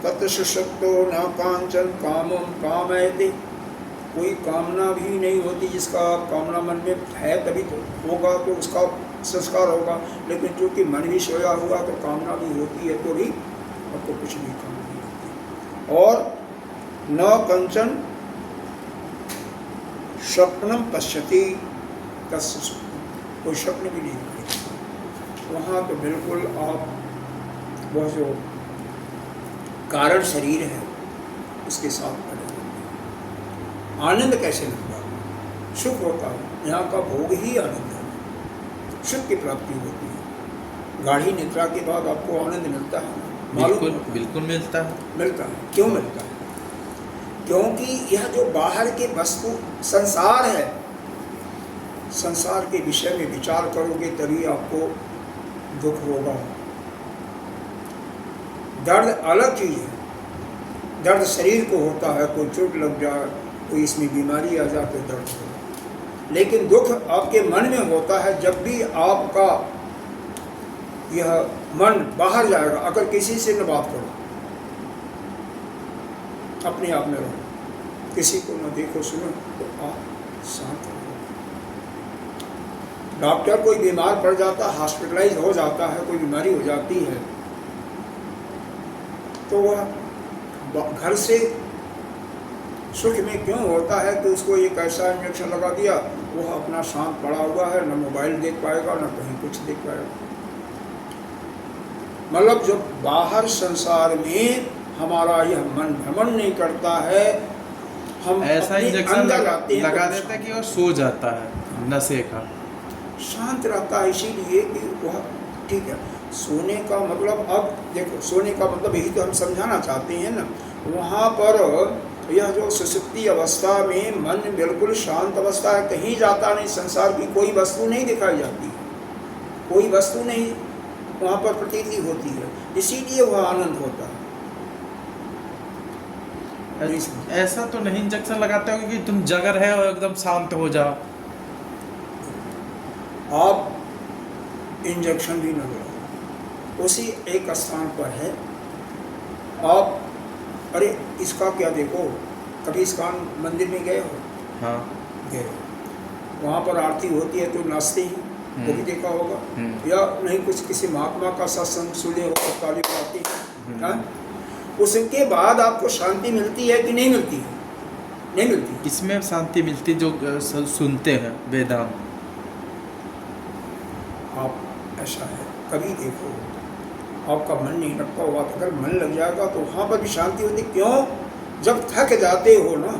तत् सुषुप्तो न कांचन कामम कामयते, कोई कामना भी नहीं होती, जिसका कामना मन में है तभी तो होगा, तो उसका संस्कार होगा। लेकिन चूँकि मन भी सोया हुआ तो कामना भी होती है, तो भी आपको कुछ भी कामना नहीं होती। और न कंचन स्वप्नम पश्यति तस्य सुप्तम, कोई स्वप्न भी नहीं दिखाई। वहाँ तो बिल्कुल आप वह जो कारण शरीर है उसके साथ पड़े होते हैं। आनंद कैसे लगता है? सुख होता है, यहाँ का भोग ही आनंद है, सुख की प्राप्ति होती है। गाढ़ी निद्रा के बाद आपको आनंद मिलता है, बिल्कुल बिल्कुल मिलता है। मिलता है। क्यों मिलता है? क्योंकि यह जो बाहर के वस्तु संसार है, संसार के विषय में विचार करोगे तभी आपको दुख होगा। दर्द अलग चीज है, दर्द शरीर को होता है, कोई चोट लग जाए, कोई इसमें बीमारी आ जाए तो दर्द होगा। लेकिन दुख आपके मन में होता है जब भी आपका यह मन बाहर जाएगा। अगर किसी से न बात करो, अपने आप में रहो, किसी को न देखो सुनो, तो आप शांत रहो। डॉक्टर कोई बीमार पड़ जाता, हॉस्पिटलाइज हो जाता है, कोई बीमारी हो जाती है, तो वह घर से सुख में क्यों होता है कि उसको एक ऐसा इंजेक्शन लगा दिया, वह अपना शांत पड़ा हुआ है, न मोबाइल देख पाएगा न कहीं कुछ देख पाएगा। मतलब जो बाहर संसार में हमारा यह मन भ्रमण नहीं करता है, हम ऐसा इंजेक्शन लगा देते हैं कि वो सो जाता है, नशे का शांत रहता है। इसीलिए कि वह ठीक है। सोने का मतलब, अब देखो सोने का मतलब यही तो हम समझाना चाहते हैं ना। वहाँ पर यह जो सुषुप्ति अवस्था में मन बिल्कुल शांत अवस्था है, कहीं जाता नहीं, संसार की कोई वस्तु नहीं दिखाई जाती, कोई वस्तु नहीं वहाँ पर प्रतीति होती है, इसीलिए वह आनंद होता है। ऐसा तो नहीं इंजेक्शन लगाते हो कि तुम जग रहे हो एकदम शांत हो जाओ। आप इंजेक्शन भी न लगाओ, उसी एक स्थान पर है आप। अरे इसका क्या देखो, कभी इस्कॉन मंदिर में गए हो? हाँ गए। वहाँ पर आरती होती है तो नाचते ही, वो भी देखा होगा। या नहीं कुछ किसी महात्मा का सत्संग सुने हो, ताली बजाते हैं, उसके बाद आपको शांति मिलती है कि नहीं मिलती है? नहीं मिलती। इसमें शांति मिलती जो सुनते हैं वेदांत। आप ऐसा है, कभी देखो आपका मन नहीं लगता हुआ, अगर मन लग जाएगा तो वहाँ पर भी शांति होती। क्यों? जब थक जाते हो ना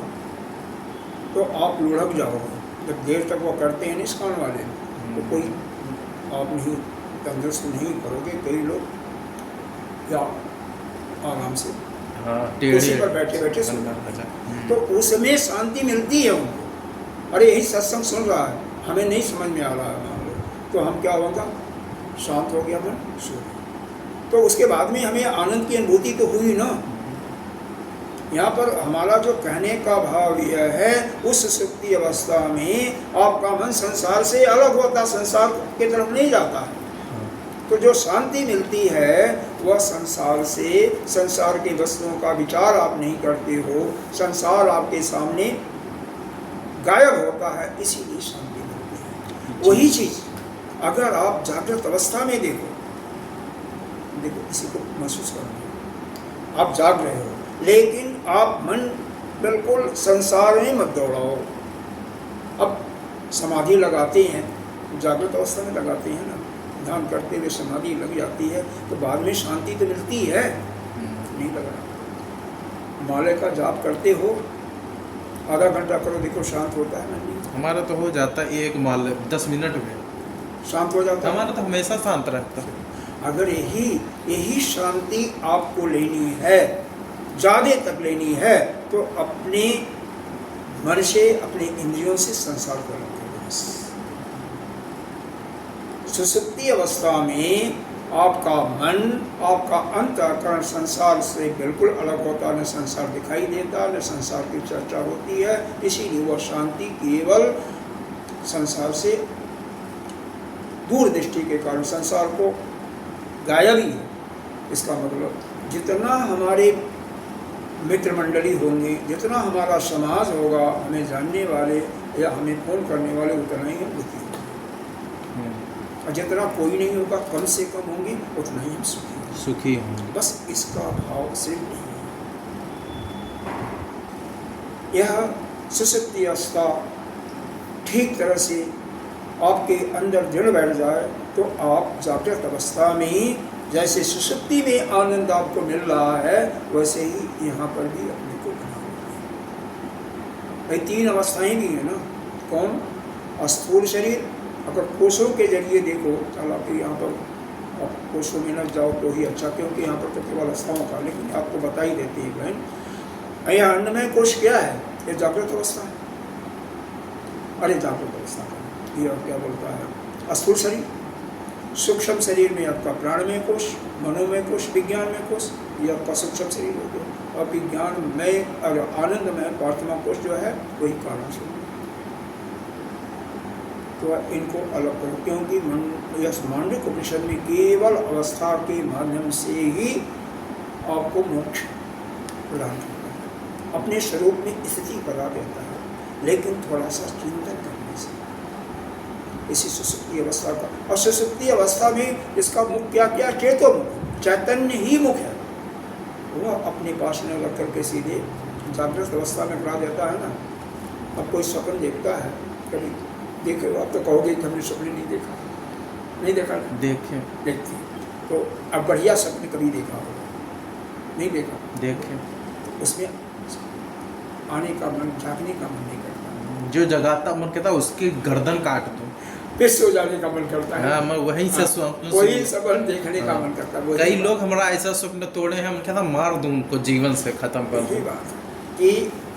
तो आप लुढ़क जाओगे। जब देर तक वो करते हैं इस्कॉन वाले, तो कोई आप नहीं तंदुरुस्त नहीं करोगे। कई लोग या आराम से कुर्सी पर बैठे बैठे सुनते, तो उसमें शांति मिलती है उनको। अरे यही सत्संग सुन रहा है, हमें नहीं समझ में आ रहा है मान लो, तो हम क्या होगा, शांत हो गया मन, सो गया। तो उसके बाद में हमें आनंद की अनुभूति तो हुई ना। यहाँ पर हमारा जो कहने का भाव यह है, उस सुप्ति अवस्था में आपका मन संसार से अलग होता, संसार की तरफ नहीं जाता है। तो जो शांति मिलती है वह संसार से, संसार के वस्तुओं का विचार आप नहीं करते हो, संसार आपके सामने गायब होता है, इसीलिए शांति मिलती है। वही चीज अगर आप जागृत अवस्था में देखो, इसी को महसूस करो, आप जाग रहे हो लेकिन आप मन बिल्कुल संसार में मत दौड़ाओ। अब समाधि लगाते हैं, जागृत अवस्था में लगाते हैं ना, ध्यान करते हुए समाधि लग जाती है तो बाद में शांति तो मिलती है, नहीं लगना। माले का जाप करते हो, आधा घंटा करो, देखो शांत होता है नहीं? हमारा तो हो जाता है एक माल 10 मिनट में शांत हो जाता है। हमारा तो हमेशा शांत रहता है। अगर यही शांति आपको लेनी है, ज़्यादा तक लेनी है, तो अपने मन से, अपने इंद्रियों से संसार को रखें। सुसुप्ति अवस्था में आपका मन, आपका अंतःकरण संसार से बिल्कुल अलग होता, न संसार दिखाई देता, न संसार की चर्चा होती है। इसीलिए वह शांति केवल संसार से दूर दृष्टि के कारण संसार को गायब ही है। इसका मतलब जितना हमारे मित्र मंडली होंगे, जितना हमारा समाज होगा, हमें जानने वाले या हमें फोन करने वाले, उतना ही हम दुखी होंगे। और जितना कोई नहीं होगा, कम से कम होंगे, उतना ही हम सुखी होंगे। बस इसका भाव सिर्फ नहीं है। यह सुषुप्ति अवस्था ठीक तरह से आपके अंदर दृढ़ बैठ जाए तो आप जागृत अवस्था में ही, जैसे सुषुप्ति में आनंद आपको मिल रहा है, वैसे ही यहाँ पर भी अपने को बना हुआ है। 3 अवस्थाएं भी हैं ना। कौन? स्थूल शरीर। अगर कोषों के जरिए देखो, हालांकि यहाँ पर आप कोषों में न जाओ तो ही अच्छा, क्योंकि यहाँ पर तो केवल अवस्थाओं का, लेकिन आपको बता ही देती है बहन। यह अन्नमय कोष क्या है? ये जागृत अवस्था है। अरे जागृत अवस्था का ये क्या बोलता है? स्थूल शरीर। सूक्ष्म शरीर में आपका प्राणमय कोष, मनोमय कोष, विज्ञानमय कोष, ये आपका सूक्ष्म शरीर हो गया। और विज्ञानमय और आनंदमय पार्थमा कोष जो है वही कारण शरीर। तो इनको अलग करो, क्योंकि मांडुक्य उपनिषद में केवल अवस्था के माध्यम से ही आपको मोक्ष प्रदान करता है, अपने स्वरूप में स्थिति करा देता है, लेकिन थोड़ा सा चिंतन करने से। इसी सुषुप्ति अवस्था का, और सुषुप्ति अवस्था में इसका मुख क्या क्या? चेतो मुख, चैतन्य ही मुख है। वह अपने पास न रख करके सीधे जागृत अवस्था में करा देता है ना। अब कोई स्वप्न देखता है, कभी देखे आप तो कहोगे कि हमने स्वप्न नहीं देखा। नहीं देखा? देखते तो अब बढ़िया स्वप्न कभी देखा होगा? नहीं देखा। देखे उसमें आने का मन, जागने का मन नहीं करता। जो जगाता मन कहता उसकी गर्दन काट दो, फिर सो जाने का मन करता है। हाँ, मैं वहीं से वही सपन देखने का मन करता है। कई लोग हमारा ऐसा स्वप्न तोड़े हैं, हम कहता मार दूं उनको, जीवन से खत्म कर दूं। बात कि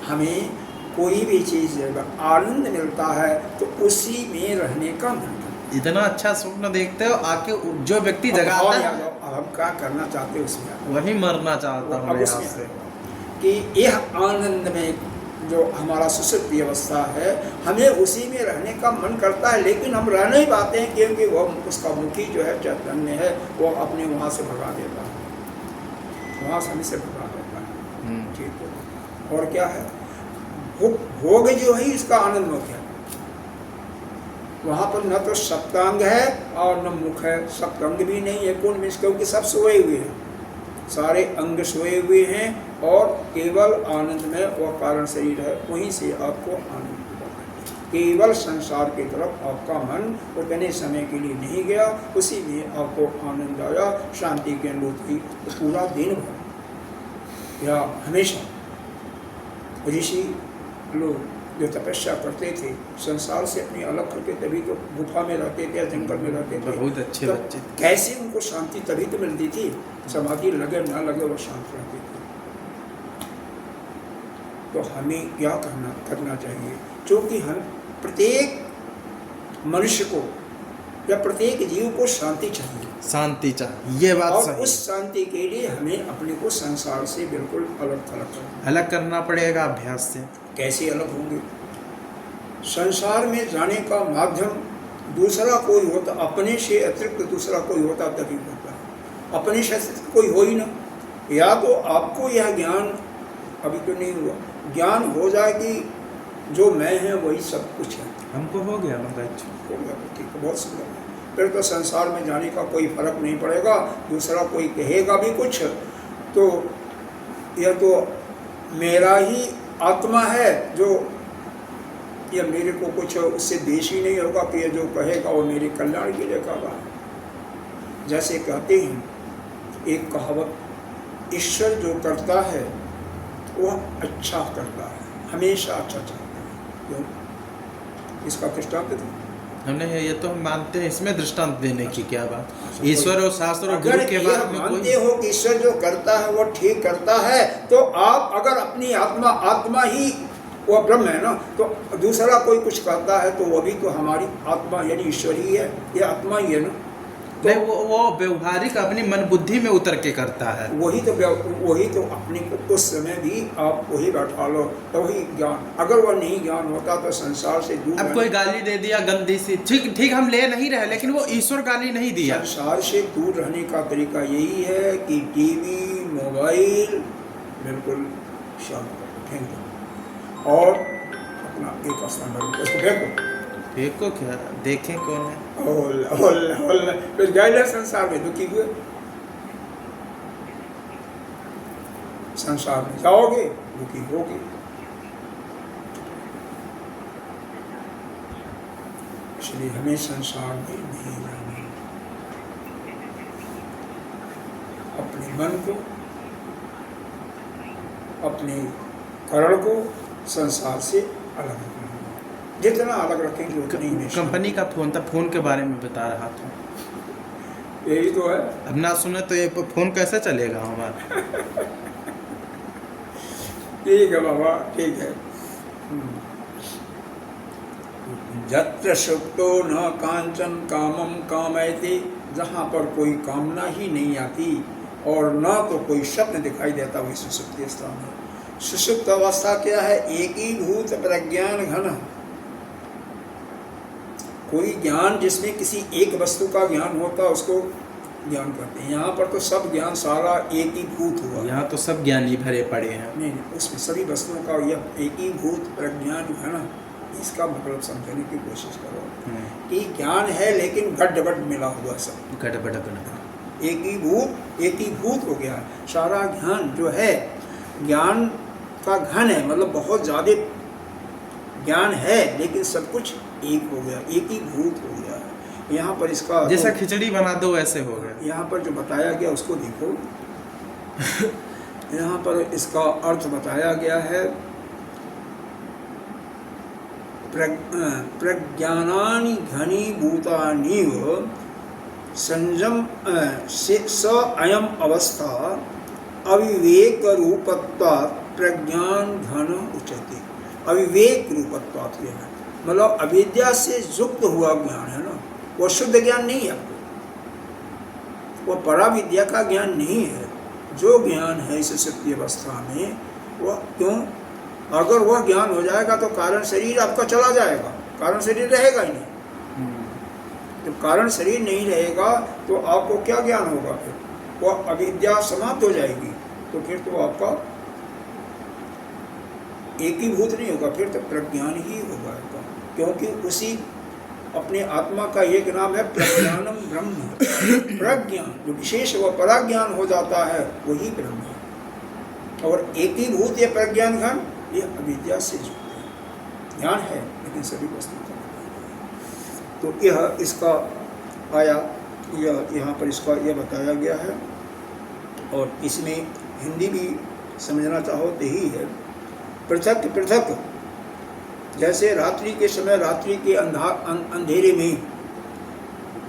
हमें कोई भी चीज़ जब आनंद मिलता है तो उसी में रहने का मन करता है। इतना अच्छा स्वप्न देखते हो, आके जो व्यक्ति जगाता है, अब हम क्या करना चाहते हैं उसमें, वही मरना चाहता हूँ यहाँ से। कि यह आनंद में जो हमारा सुषुप्ति अवस्था है, हमें उसी में रहने का मन करता है, लेकिन हम रह नहीं पाते हैं, क्योंकि वह उसका मुखी जो है चैतन्य है, वो अपने वहाँ से भगा देता है, वहाँ से हमें से भगा देता है। ठीक है। और क्या है? भोग जो है इसका आनंद मुख है। वहाँ पर न तो सप्तांग है और न मुख है। सप्तांग भी नहीं है, कौन में? क्योंकि सब सोए हुए हैं, सारे अंग सोए हुए हैं, और केवल आनंद में वह कारण शरीर है, वहीं से आपको आनंद मिला। केवल संसार की तरफ आपका मन उतने समय के लिए नहीं गया, उसी में आपको आनंद आया, शांति की अनुभूति पूरा दिन भर या हमेशा। ऋषि लोग जो तपस्या करते थे, संसार से अपनी अलग करके, तभी तो गुफा में रहते थे या जंगल में रहते थे। बहुत अच्छे बच्चे। कैसे उनको शांति तभी तो मिलती थी, समाधि लगे ना लगे वो शांत रहते थे। तो हमें क्या करना चाहिए? क्योंकि हम प्रत्येक मनुष्य को या प्रत्येक जीव को शांति चाहिए। शांति चाहिए, ये बात सही। और उस शांति के लिए हमें अपने को संसार से बिल्कुल अलग करना पड़ेगा अभ्यास से। कैसे अलग होंगे? संसार में जाने का माध्यम दूसरा कोई होता, अपने से अतिरिक्त दूसरा कोई होता तभी होता है। अपने से अतिरिक्त कोई हो ही ना। या तो आपको यह ज्ञान अभी तो नहीं हुआ, ज्ञान हो जाए कि जो मैं है वही सब कुछ है। हमको हो गया हो गया, ठीक है, बहुत सुंदर है। फिर तो संसार में जाने का कोई फर्क नहीं पड़ेगा। दूसरा कोई कहेगा भी कुछ तो यह तो मेरा ही आत्मा है, जो या मेरे को कुछ उससे देश ही नहीं होगा कि ये जो कहेगा वो मेरे कल्याण के लिए कहा है। जैसे कहते हैं एक कहावत, ईश्वर जो करता है वह अच्छा करता है, हमेशा अच्छा चाहता है। क्यों? इसका दृष्टांत दो। हमने ये तो हम मानते हैं, इसमें दृष्टांत देने की क्या बात? ईश्वर और शास्त्र और गुरु के बारे में मानते हो कि ईश्वर जो करता है वो ठीक करता है, तो आप अगर अपनी आत्मा ही वो ब्रह्म है ना, तो दूसरा कोई कुछ करता है तो वो भी तो हमारी आत्मा यानी ईश्वर ही है, ये आत्मा ही है ना। तो नहीं, वो व्यवहारिक अपनी मन बुद्धि में उतर के करता है। वही तो अपने को उस समय भी आप वही बैठा लो तो वही ज्ञान। अगर वह नहीं ज्ञान होता तो संसार से दूर। अब कोई गाली दे दिया गंदी सी, ठीक हम ले नहीं रहे, लेकिन वो ईश्वर गाली नहीं दिया। संसार से दूर रहने का तरीका यही है कि टीवी, मोबाइल बिल्कुल शांत कर फेंक दो और अपना एक स्थान पर उसको फेंको। फेंको क्या, देखें कौन है। होल फिर गए संसार में दुखी हुए, संसार में जाओगे दुखी होगे। इसलिए हमें संसार में नहीं जाना, अपने मन को अपने करण को संसार से अलग रखना, जितना अलग रखेंगे उतना ही निश्चित। कंपनी का फोन था, फोन के बारे में बता रहा था। यही तो है। अब ना सुने तो ये फोन कैसे चलेगा हमारा। ठीक है बाबा, ठीक है। यत्र सुप्तो न कांचन कामम कामयति, जहाँ पर कोई कामना ही नहीं आती और न तो कोई स्वप्न दिखाई देता, वही सुषुप्ति स्थान है। सुषुप्त अवस्था क्या है? एकीभूत प्रज्ञान घन, कोई ज्ञान जिसमें किसी एक वस्तु का ज्ञान होता है उसको ज्ञान करते हैं। यहाँ पर तो सब ज्ञान सारा एकीभूत हुआ, यहाँ तो सब ज्ञानी भरे पड़े हैं। नहीं, उसमें सभी वस्तुओं का यह एकीभूत प्रज्ञान घन, इसका मतलब समझने की कोशिश करो कि ज्ञान है लेकिन गड्ढ मिला हुआ, सब गड़बड़ एकीभूत हो गया। सारा ज्ञान जो है ज्ञान का घन है, मतलब बहुत ज़्यादा ज्ञान है लेकिन सब कुछ एक हो गया, एकीभूत हो गया। यहाँ पर इसका जैसा खिचड़ी बना दो वैसे हो गया। यहाँ पर जो बताया गया उसको देखो। यहाँ पर इसका अर्थ बताया गया है, प्रज्ञानानि घनीभूतानिव संयम स अयम अवस्था अविवेक रूपत्वात् प्रज्ञान घन उच्यते। अविवेक रूपत्वात् है, मतलब अविद्या से युक्त हुआ ज्ञान है ना, वो शुद्ध ज्ञान नहीं है आपको, वो पराविद्या का ज्ञान नहीं है। जो ज्ञान है इस सुषुप्ति अवस्था में, वह क्यों, अगर वह ज्ञान हो जाएगा तो कारण शरीर आपका चला जाएगा, कारण शरीर रहेगा ही नहीं। जब कारण शरीर नहीं रहेगा तो आपको क्या ज्ञान होगा? फिर वह अविद्या समाप्त हो जाएगी, तो फिर तो आपका एकीभूत नहीं होगा, फिर तो प्रज्ञान ही होगा आपका, क्योंकि उसी अपने आत्मा का एक नाम है प्रज्ञानम ब्रह्म। प्रज्ञान जो विशेष वह पराज्ञान हो जाता है वही ब्रह्म है। और एकीभूत ये प्रज्ञान घन, ये अविद्या से जुड़ा है, ज्ञान है लेकिन सभी वस्तु का। तो यह इसका आया, यह यहाँ पर इसका यह बताया गया है। और इसमें हिंदी भी समझना चाहो तो यही है, पृथक पृथक, जैसे रात्रि के समय रात्रि के अंधेरे में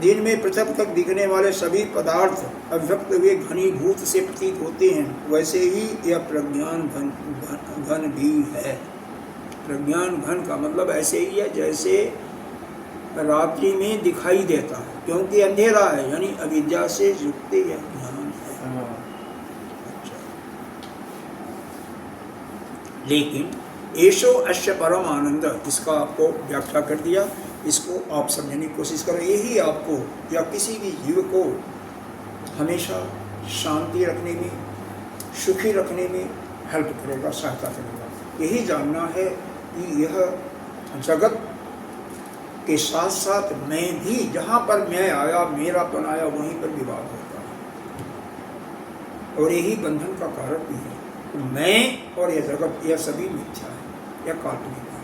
दिन में पृथक पृथक दिखने वाले सभी पदार्थ अभिव्यक्त हुए घनीभूत से प्रतीत होते हैं, वैसे ही यह प्रज्ञान घन भी है। प्रज्ञान घन का मतलब ऐसे ही है जैसे रात्रि में दिखाई देता है, क्योंकि अंधेरा है, यानी अविद्या से युक्त यह ज्ञान है। अच्छा। लेकिन एशो अश्य परम आनंद, इसका आपको व्याख्या कर दिया, इसको आप समझने की कोशिश करो। यही आपको या किसी भी जीव को हमेशा शांति रखने में, सुखी रखने में हेल्प करेगा, सहायता करेगा। यही जानना है कि यह जगत के साथ साथ मैं भी, जहाँ पर मैं आया, मेरापन आया, वहीं पर विवाद होता है, और यही बंधन का कारक भी है। मैं और यह जगत, यह सभी मिथ्या है, यह काल्पनिक है।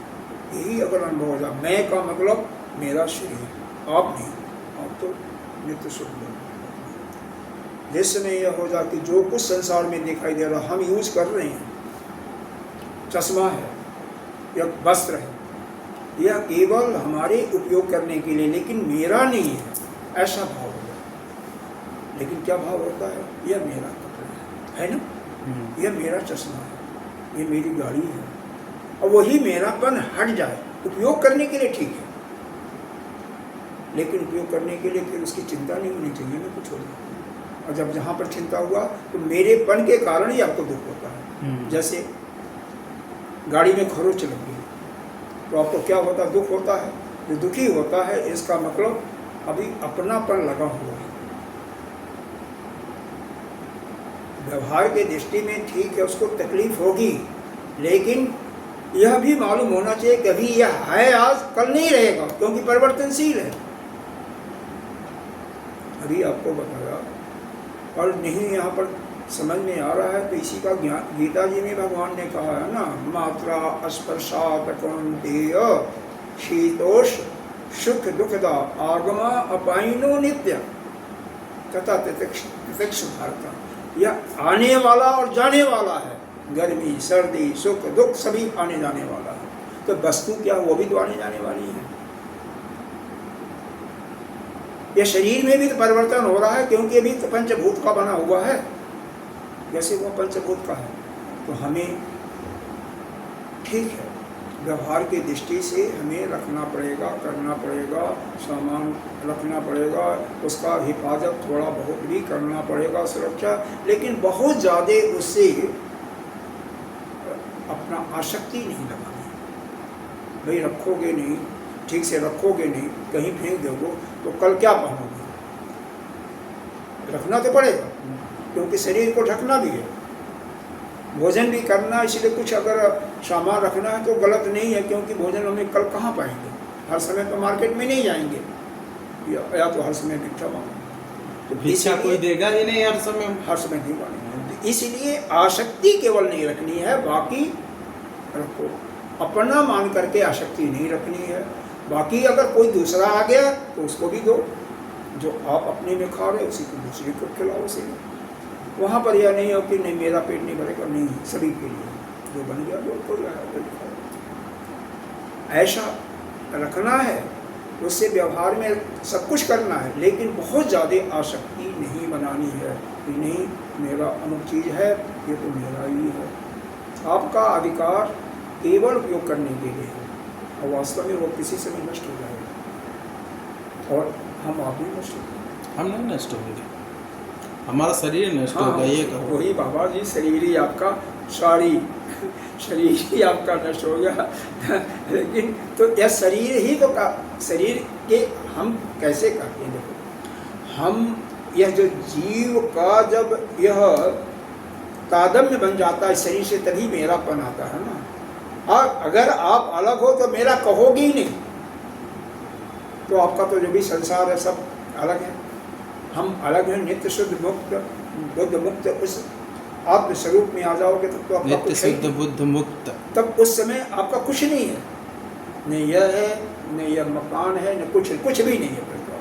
यही अगर अनुभव हो जाए, मैं का मतलब मेरा शरीर, आप नहीं, आप तो नित्य शुद्ध। जिस समय यह हो जाए कि जो कुछ संसार में दिखाई दे रहा हम यूज कर रहे हैं, चश्मा है या वस्त्र है, यह केवल हमारे उपयोग करने के लिए, लेकिन मेरा नहीं है, ऐसा भाव होगा। लेकिन क्या भाव होता है? यह मेरा कपड़ा है ना, यह मेरा चश्मा है, ये मेरी गाड़ी है, और वही मेरापन हट जाए, उपयोग करने के लिए ठीक है, लेकिन उपयोग करने के लिए फिर उसकी चिंता नहीं होनी चाहिए ना कुछ होगा। और जब जहाँ पर चिंता हुआ तो मेरेपन के कारण ही आपको दुख होता है। जैसे गाड़ी में खरोंच लग गई तो आपको क्या होता है? दुख होता है। जो दुखी होता है इसका मतलब अभी अपनापन लगा हुआ है। व्यवहार के दृष्टि में ठीक है, उसको तकलीफ होगी, लेकिन यह भी मालूम होना चाहिए कि अभी यह है, आज कल नहीं रहेगा, क्योंकि परिवर्तनशील है। अभी आपको बताया और नहीं यहाँ पर समझ में आ रहा है तो इसी का ज्ञान गीता जी में भगवान ने कहा है ना, मात्रा स्पर्शात कौन्तेय शीतोष सुख दुखदा आगमा अपाइनो नित्य तथा तितिक्ष भारत। यह आने वाला और जाने वाला है, गर्मी सर्दी सुख दुख सभी आने जाने वाला है। तो वस्तु क्या, वो भी तो आने जाने वाली है। यह शरीर में भी तो परिवर्तन हो रहा है, क्योंकि अभी तो पंचभूत का बना हुआ है, जैसे वो पंचभूत का है। तो हमें ठीक है, व्यवहार की दृष्टि से हमें रखना पड़ेगा, करना पड़ेगा, सामान रखना पड़ेगा, उसका हिफाजत थोड़ा बहुत भी करना पड़ेगा, सुरक्षा, लेकिन बहुत ज़्यादा उससे अपना आसक्ति नहीं लगानी। भाई रखोगे नहीं, ठीक से रखोगे नहीं, कहीं फेंक दोगे तो कल क्या पहनोगे? रखना तो पड़ेगा, क्योंकि शरीर को ढकना भी है, भोजन भी करना, इसलिए कुछ अगर सामान रखना है तो गलत नहीं है, क्योंकि भोजन हमें कल कहाँ पाएंगे? हर समय तो मार्केट में नहीं जाएंगे, या तो हर समय भिक्षा मांगेंगे, तो भिक्षा कोई देगा ही नहीं, हर समय नहीं मांगेंगे। इसलिए आसक्ति केवल नहीं रखनी है, बाकी रखो। अपना मान करके आसक्ति नहीं रखनी है। बाकी अगर कोई दूसरा आ गया तो उसको भी दो, जो आप अपने में खा रहे उसी को दूसरे को खिलाओ। उसी में वहाँ पर यह नहीं हो कि नहीं मेरा पेट नहीं भरेगा, नहीं, सभी के लिए जो बन गया जो हो गया, ऐसा रखना है। उससे व्यवहार में सब कुछ करना है, लेकिन बहुत ज़्यादा आसक्ति नहीं बनानी है कि नहीं मेरा अमुक चीज़ है, ये तो मेरा ही है। आपका अधिकार केवल उपयोग करने के लिए है, और वास्तव में वो किसी से भी नष्ट हो जाएगा, और हम आप भी नष्ट हो जाएंगे। हम नहीं नष्ट होंगे, हमारा शरीर नष्ट होगा। ये कहो वही बाबा जी, शरीर ही आपका शरीर ही आपका नष्ट हो गया। लेकिन तो यह शरीर ही तो शरीर के हम कैसे करते हैं? देखो, हम यह जो जीव का जब यह तादात्म्य बन जाता है शरीर से, तभी मेरापन आता है ना। और अगर आप अलग हो तो मेरा कहोगे ही नहीं, तो आपका तो जो भी संसार है सब अलग है। हम अलग हैं, नित्य शुद्ध मुक्त बुद्ध मुक्त। उस आत्म स्वरूप में आ जाओगे तब तो आपका नित्य शुद्ध बुद्ध मुक्त, तब उस समय आपका कुछ नहीं है, न यह है, न यह मकान है, न कुछ भी नहीं है। फिर तो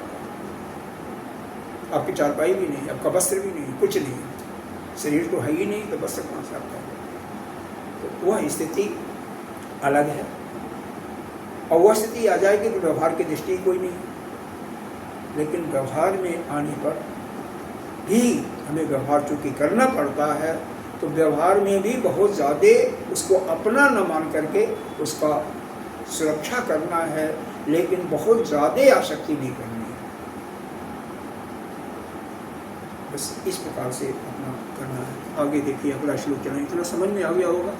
आपकी चारपाई भी नहीं, आपका वस्त्र भी नहीं, कुछ नहीं है। शरीर तो है ही नहीं, तो वस्त्र कहाँ से आपका है? तो वह स्थिति अलग है, और वह स्थिति आ जाएगी तो व्यवहार की दृष्टि कोई नहीं। लेकिन व्यवहार में आने पर भी हमें व्यवहार चूँकि करना पड़ता है, तो व्यवहार में भी बहुत ज़्यादा उसको अपना न मान करके उसका सुरक्षा करना है, लेकिन बहुत ज़्यादा आसक्ति नहीं करनी है। बस इस प्रकार से अपना करना है। आगे देखिए अगला श्लोक चलें, इतना समझ में आ गया होगा।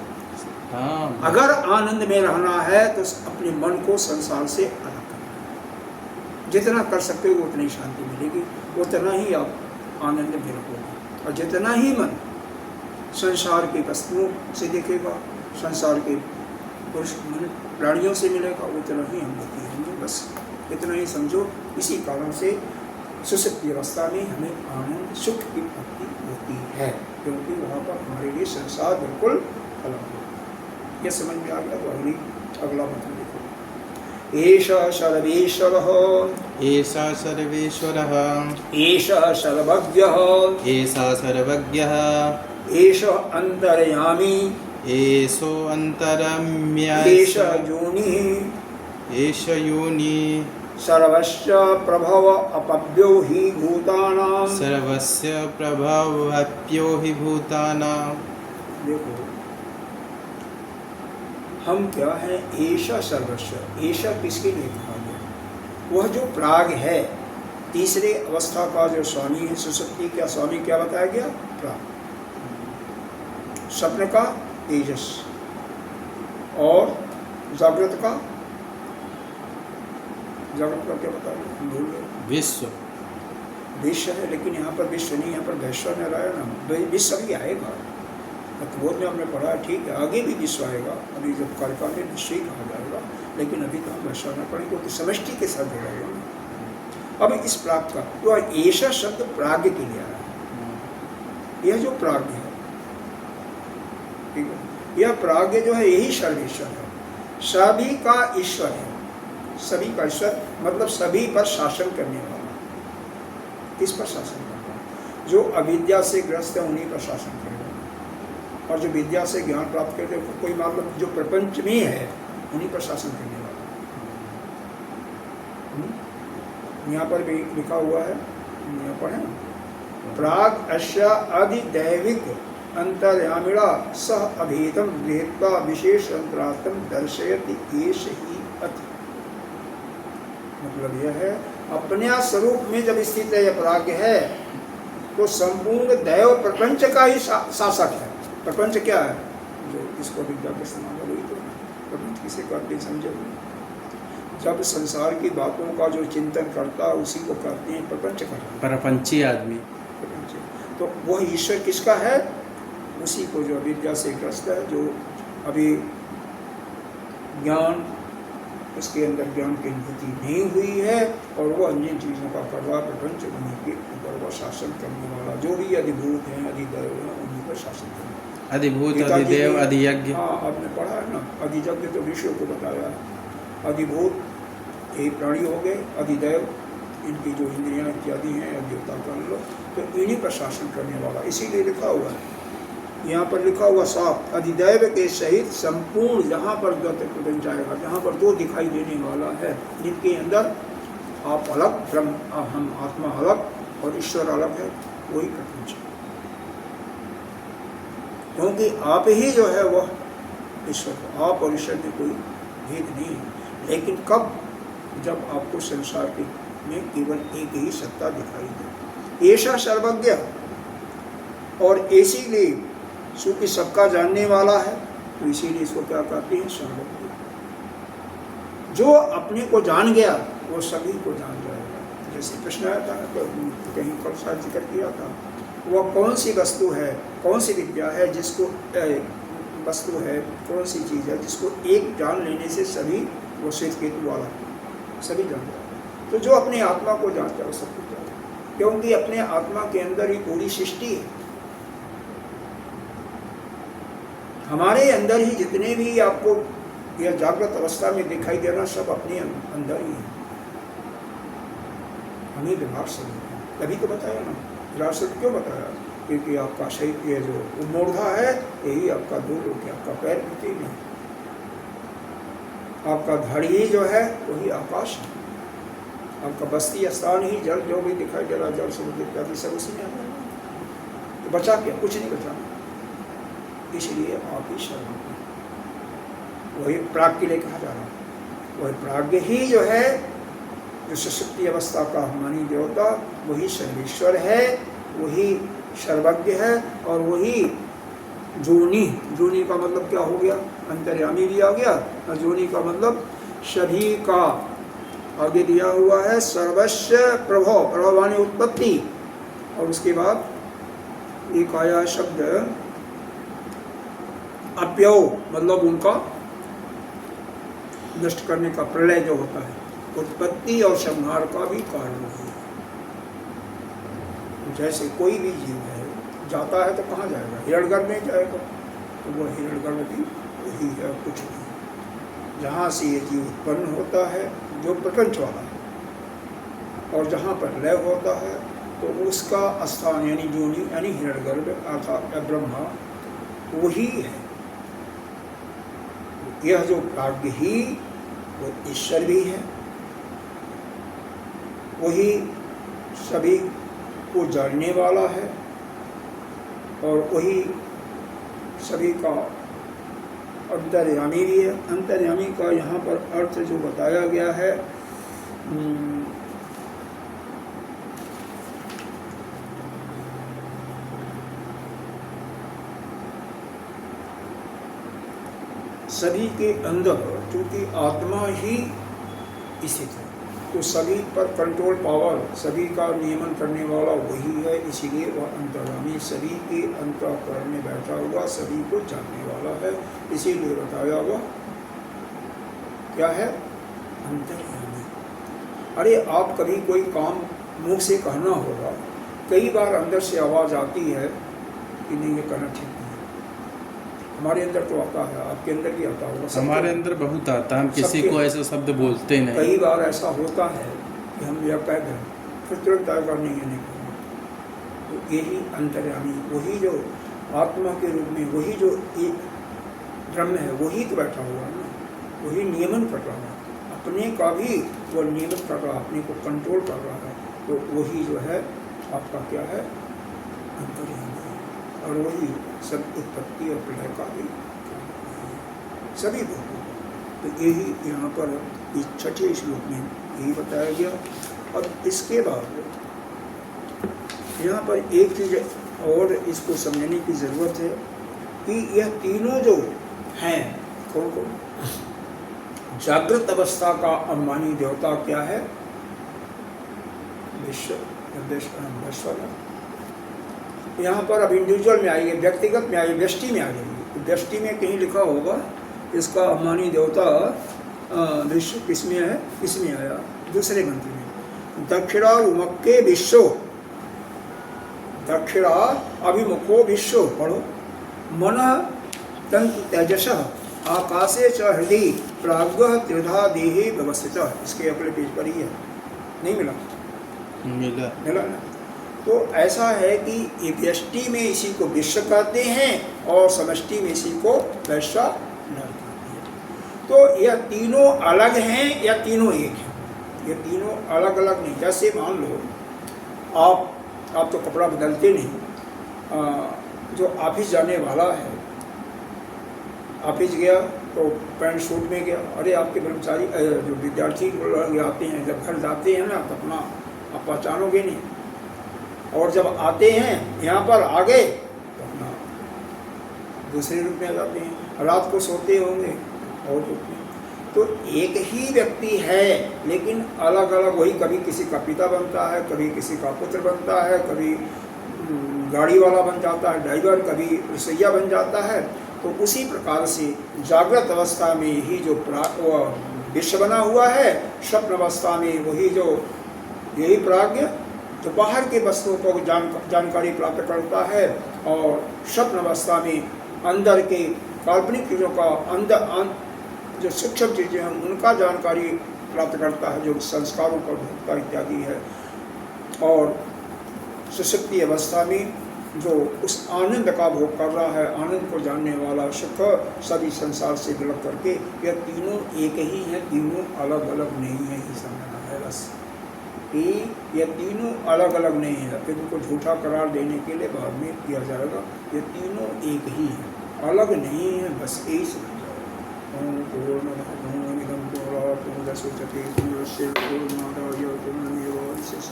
हाँ, अगर आनंद में रहना है तो अपने मन को संसार से अलग करना है। जितना कर सकते हो उतनी शांति मिलेगी, उतना ही आप आनंद में रहोगे। और जितना ही मन संसार की वस्तुओं से देखेगा, संसार के पुरुष प्राणियों से मिलेगा, उतना ही हम दुखी होंगे। बस इतना ही समझो। इसी कारण से सुषुप्ति अवस्था में हमें आनंद सुख की प्राप्ति होती है, क्योंकि वहाँ पर हमारे लिए संसार बिल्कुल अलग हो। यह समझ में आ गया तो अगला मंत्र देखो। एषः सर्वेश्वरः, एषः सर्वेश्वरः, एषः सर्वज्ञः, एषः सर्वज्ञः, एषः अन्तर्यामी, एषो अन्तरम्य, एषः योनिः, एष योनि, सर्वस्य प्रभव अपव्यो हि भूतानां, सर्वस्य प्रभवप्यो हि भूतानां। देखो हम क्या है, ऐशा सर्वस्व। ऐशा किसके लिए कहा गया? वह जो प्राग है, तीसरे अवस्था का जो स्वामी है, सुषुप्ति का स्वामी क्या बताया गया? प्राग। स्वप्न का तेजस, और जागृत का क्या बताया गया? भूल गए। विश्व। विश्व है, लेकिन यहाँ पर विश्व नहीं, यहाँ पर वैश्व नारायण विश्व भी आएगा। तत्वोध में हमने पढ़ा, ठीक है, आगे भी विश्व आएगा, अभी जब कालिका में विश्व ही कहा जाएगा, लेकिन अभी तो हम वैश्व न पढ़ेंगे क्योंकि समष्टि के साथ जोड़ेगा। अब इस प्राग का तो ऐसा शब्द प्राग के लिए आया है। यह जो प्राग है, ठीक है, यह प्राग जो है यही सर्वेश्वर है, सभी का ईश्वर है। सभी का ईश्वर मतलब सभी पर शासन करने वाला। किस पर शासन करता है? जो अविद्या से ग्रस्त है उन्हीं पर शासन करेगा, और जो विद्या से ज्ञान प्राप्त करते हैं कोई मतलब जो प्रपंच में है उन्हीं पर शासन करने वाला। यहाँ पर भी लिखा हुआ है, यहाँ पर है, प्राग अश्या अधिदैविक अंतर्यामिणा सह अभेदम गृहीत्वा विशेष अंतरात्म दर्शयति एष ही अति। मतलब यह है, अपने स्वरूप में जब स्थित है यह प्राग है तो संपूर्ण दैव प्रपंच का ही शासक है। प्रपंच क्या है? जो इसको विद्या के समान है वही तो प्रपंच किसे कहते हैं समझे? जब संसार की बातों का जो चिंतन करता है उसी को कहते हैं प्रपंच करता, प्रपंची आदमी। तो वह ईश्वर किसका है? उसी को जो अविद्या से ग्रस्त है, जो अभी ज्ञान उसके अंदर ज्ञान की अनुभूति नहीं हुई है और वह अन्य चीज़ों का करवा प्रपंच उन्हीं के ऊपर वह शासन करने वाला, जो भी अधिभूत हैं अधिदैव हैं उन्हीं पर शासन करने वाला। अधिभूत, अधिदेव, अधियज्ञ। हाँ, आपने पढ़ा है ना, अधियज्ञ तो विश्व को बताया है, अधिभूत यही प्राणी हो गए, अधिदैव इनकी जो इंद्रियां इत्यादि हैं देवता का लोग, तो इन्हीं पर शासन करने वाला। इसीलिए लिखा हुआ है, यहाँ पर लिखा हुआ साफ, अधिदैव के सहित संपूर्ण, जहाँ पर बन जाएगा, जहाँ पर दो दिखाई देने वाला है, जिनके अंदर आप अलग, ब्रह्म हम आत्मा अलग और ईश्वर अलग है, वही प्रपंच है। क्योंकि आप ही जो है वह ईश्वर, आप और ईश्वर में कोई भेद नहीं है। लेकिन कब? जब आपको संसार के में केवल एक ही सत्ता दिखाई दे, ऐसा सर्वज्ञ और इसीलिए क्योंकि सबका जानने वाला है, तो इसीलिए इसको क्या कहते हैं? सर्वज्ञ। जो अपने को जान गया वो सभी को जान जाएगा। जैसे प्रश्न आया था तो कहीं कल साथ जिक्र किया था, वह कौन सी वस्तु है, कौन सी विद्या है जिसको वस्तु है, कौन सी चीज़ है जिसको एक जान लेने से सभी, वो श्वेत केतु वाला सभी जान जाए। तो जो अपने आत्मा को जानता है वो सब कुछ जानता है, क्योंकि अपने आत्मा के अंदर ही पूरी सृष्टि है। हमारे अंदर ही जितने भी आपको यह जागृत अवस्था में दिखाई देना सब अपने अंदर ही है, हमें विभाग से तभी तो बताया ना। विराट से क्यों बताया? क्योंकि आपका शरीर ये जो उन्मूर्धा है यही आपका दूर हो गया, आपका पैर पृथ्वी में, आपका धड़ ही जो है वही आकाश है, आपका बस्ती स्थान ही जल, जो भी दिखाई दे रहा जल समुद्र इत्यादि सब उसी में आता है। तो बचा क्या? कुछ नहीं बचा। इसलिए आप ही सर्वज्ञ, वही प्राग के लिए कहा जा रहा है। वही प्राज्ञ ही जो है, जो सुषुप्ति अवस्था का मानी देवता, वही सर्वेश्वर है, वही सर्वज्ञ है, और वही जोनी। जोनी का मतलब क्या हो गया? अंतर्यामी भी आ गया। और जोनी का मतलब सभी का आगे दिया हुआ है, सर्वस्व प्रभव, प्रभव माने उत्पत्ति, और उसके बाद एक आया शब्द अप्यव, मतलब उनका नष्ट करने का, प्रलय जो होता है, उत्पत्ति और संहार का भी कारण है। जैसे कोई भी जीव है जाता है तो कहाँ जाएगा? हिरण्यगर्भ में जाएगा, तो वो हिरण्यगर्भ भी वही है, कुछ नहीं। जहाँ से ये जीव उत्पन्न होता है जो प्रपंच वाला है, और जहाँ पर लय होता है तो उसका स्थान यानी जोनी यानी हिरण्यगर्भ अर्थात ब्रह्मा वही है। यह जो प्राज्ञ ही वो ईश्वर भी है, वही सभी को जानने वाला है, और वही सभी का अंतर्यामी भी है। अंतर्यामी का यहाँ पर अर्थ जो बताया गया है, सभी के अंदर, क्योंकि आत्मा ही स्थित है, तो सभी पर कंट्रोल पावर, सभी का नियमन करने वाला वही है, इसीलिए वह अंतर्यामी, सभी के अंतःकरण में बैठा हुआ, सभी को जानने वाला है, इसीलिए बताया वह क्या है, अंतर्यामी। अरे आप कभी कोई काम मुंह से कहना होगा, कई बार अंदर से आवाज़ आती है कि नहीं ये करना ठीक नहीं है। हमारे अंदर तो आता है, आपके अंदर भी आता होगा, हमारे अंदर बहुत आता है, हम किसी को ऐसे शब्द बोलते नहीं। कई बार ऐसा होता है कि हम यह कह दें, फिर तुरंत आएगा नहीं है, नहीं करना। तो यही अंतर्यामी, वही जो आत्मा के रूप में, वही जो एक ब्रह्म है, वही तो बैठा हुआ है ना, वही नियमन कर रहा है, अपने का भी वो नियमन कर रहा है, अपने को कंट्रोल कर रहा है। तो वही जो है आपका क्या है, अंतर्यामी, और वही सब उत्पत्ति और प्रलय का भी सभी भोगों। तो यही यहाँ पर इस छठे श्लोक में यही बताया गया। और इसके बाद यहाँ पर एक चीज़ और इसको समझने की ज़रूरत है कि यह तीनों जो हैं, कौन कौन, जागृत अवस्था का अम्बानी देवता क्या है, विश्व। यहाँ पर अब इंडिविजुअल में आइए, व्यक्तिगत में आइए, व्यष्टि में आ जाइए। तो व्यष्टि में कहीं लिखा होगा इसका अम्बानी देवता विश्व किसमें है, किसमें आया, दूसरे मंत्र में, दक्षिणा उमक्के विश्व, दक्षिणा अभिमुखो विश्व, पढ़ो, मन तंतु तेजस आकाशे च हृदय प्राज्ञ त्रिधा देहे व्यवस्थित। इसके अगले पेज पर ही है, नहीं मिला, मिला ना। तो ऐसा है कि व्यष्टि में इसी को विश्व कहते हैं और समष्टि में इसी को वैश्वा नर कहते हैं। तो यह तीनों अलग हैं या तीनों एक हैं, ये तीनों अलग अलग नहीं। जैसे मान लो आप तो कपड़ा बदलते नहीं, जो ऑफिस जाने वाला है, ऑफिस गया तो पैंट सूट में गया, अरे आपके कर्मचारी जो विद्यार्थी आते हैं, जब घर जाते हैं ना तो अपना आप पहचानोगे नहीं, और जब आते हैं यहाँ पर आ गए तो अपना दूसरे रूप में आ जाते हैं, रात को सोते होंगे और रूप में। तो एक ही व्यक्ति है लेकिन अलग अलग, वही कभी किसी का पिता बनता है, कभी किसी का पुत्र बनता है, कभी गाड़ी वाला बन जाता है ड्राइवर, कभी रसोइया बन जाता है। तो उसी प्रकार से जागृत अवस्था में ही जो विश्व बना हुआ है, स्वप्न अवस्था में वही जो यही प्राज्ञ तो बाहर के वस्तुओं को जानकारी प्राप्त करता है, और स्वप्न अवस्था में अंदर के काल्पनिक चीज़ों का अंदर जो सूक्ष्म चीज़ें हैं उनका जानकारी प्राप्त करता है, जो संस्कारों का भोक्ता इत्यादि है। और सुषुप्ति अवस्था में जो उस आनंद का भोग कर रहा है, आनंद को जानने वाला, सुख सभी संसार से विलग करके, यह तीनों एक ही हैं, तीनों अलग अलग नहीं है, ही समझना है बस। ये तीनों अलग अलग नहीं है, फिर उनको झूठा करार देने के लिए बाद में किया जाएगा। ये तीनों एक ही है, अलग नहीं है, बस यही समझ जाएगा।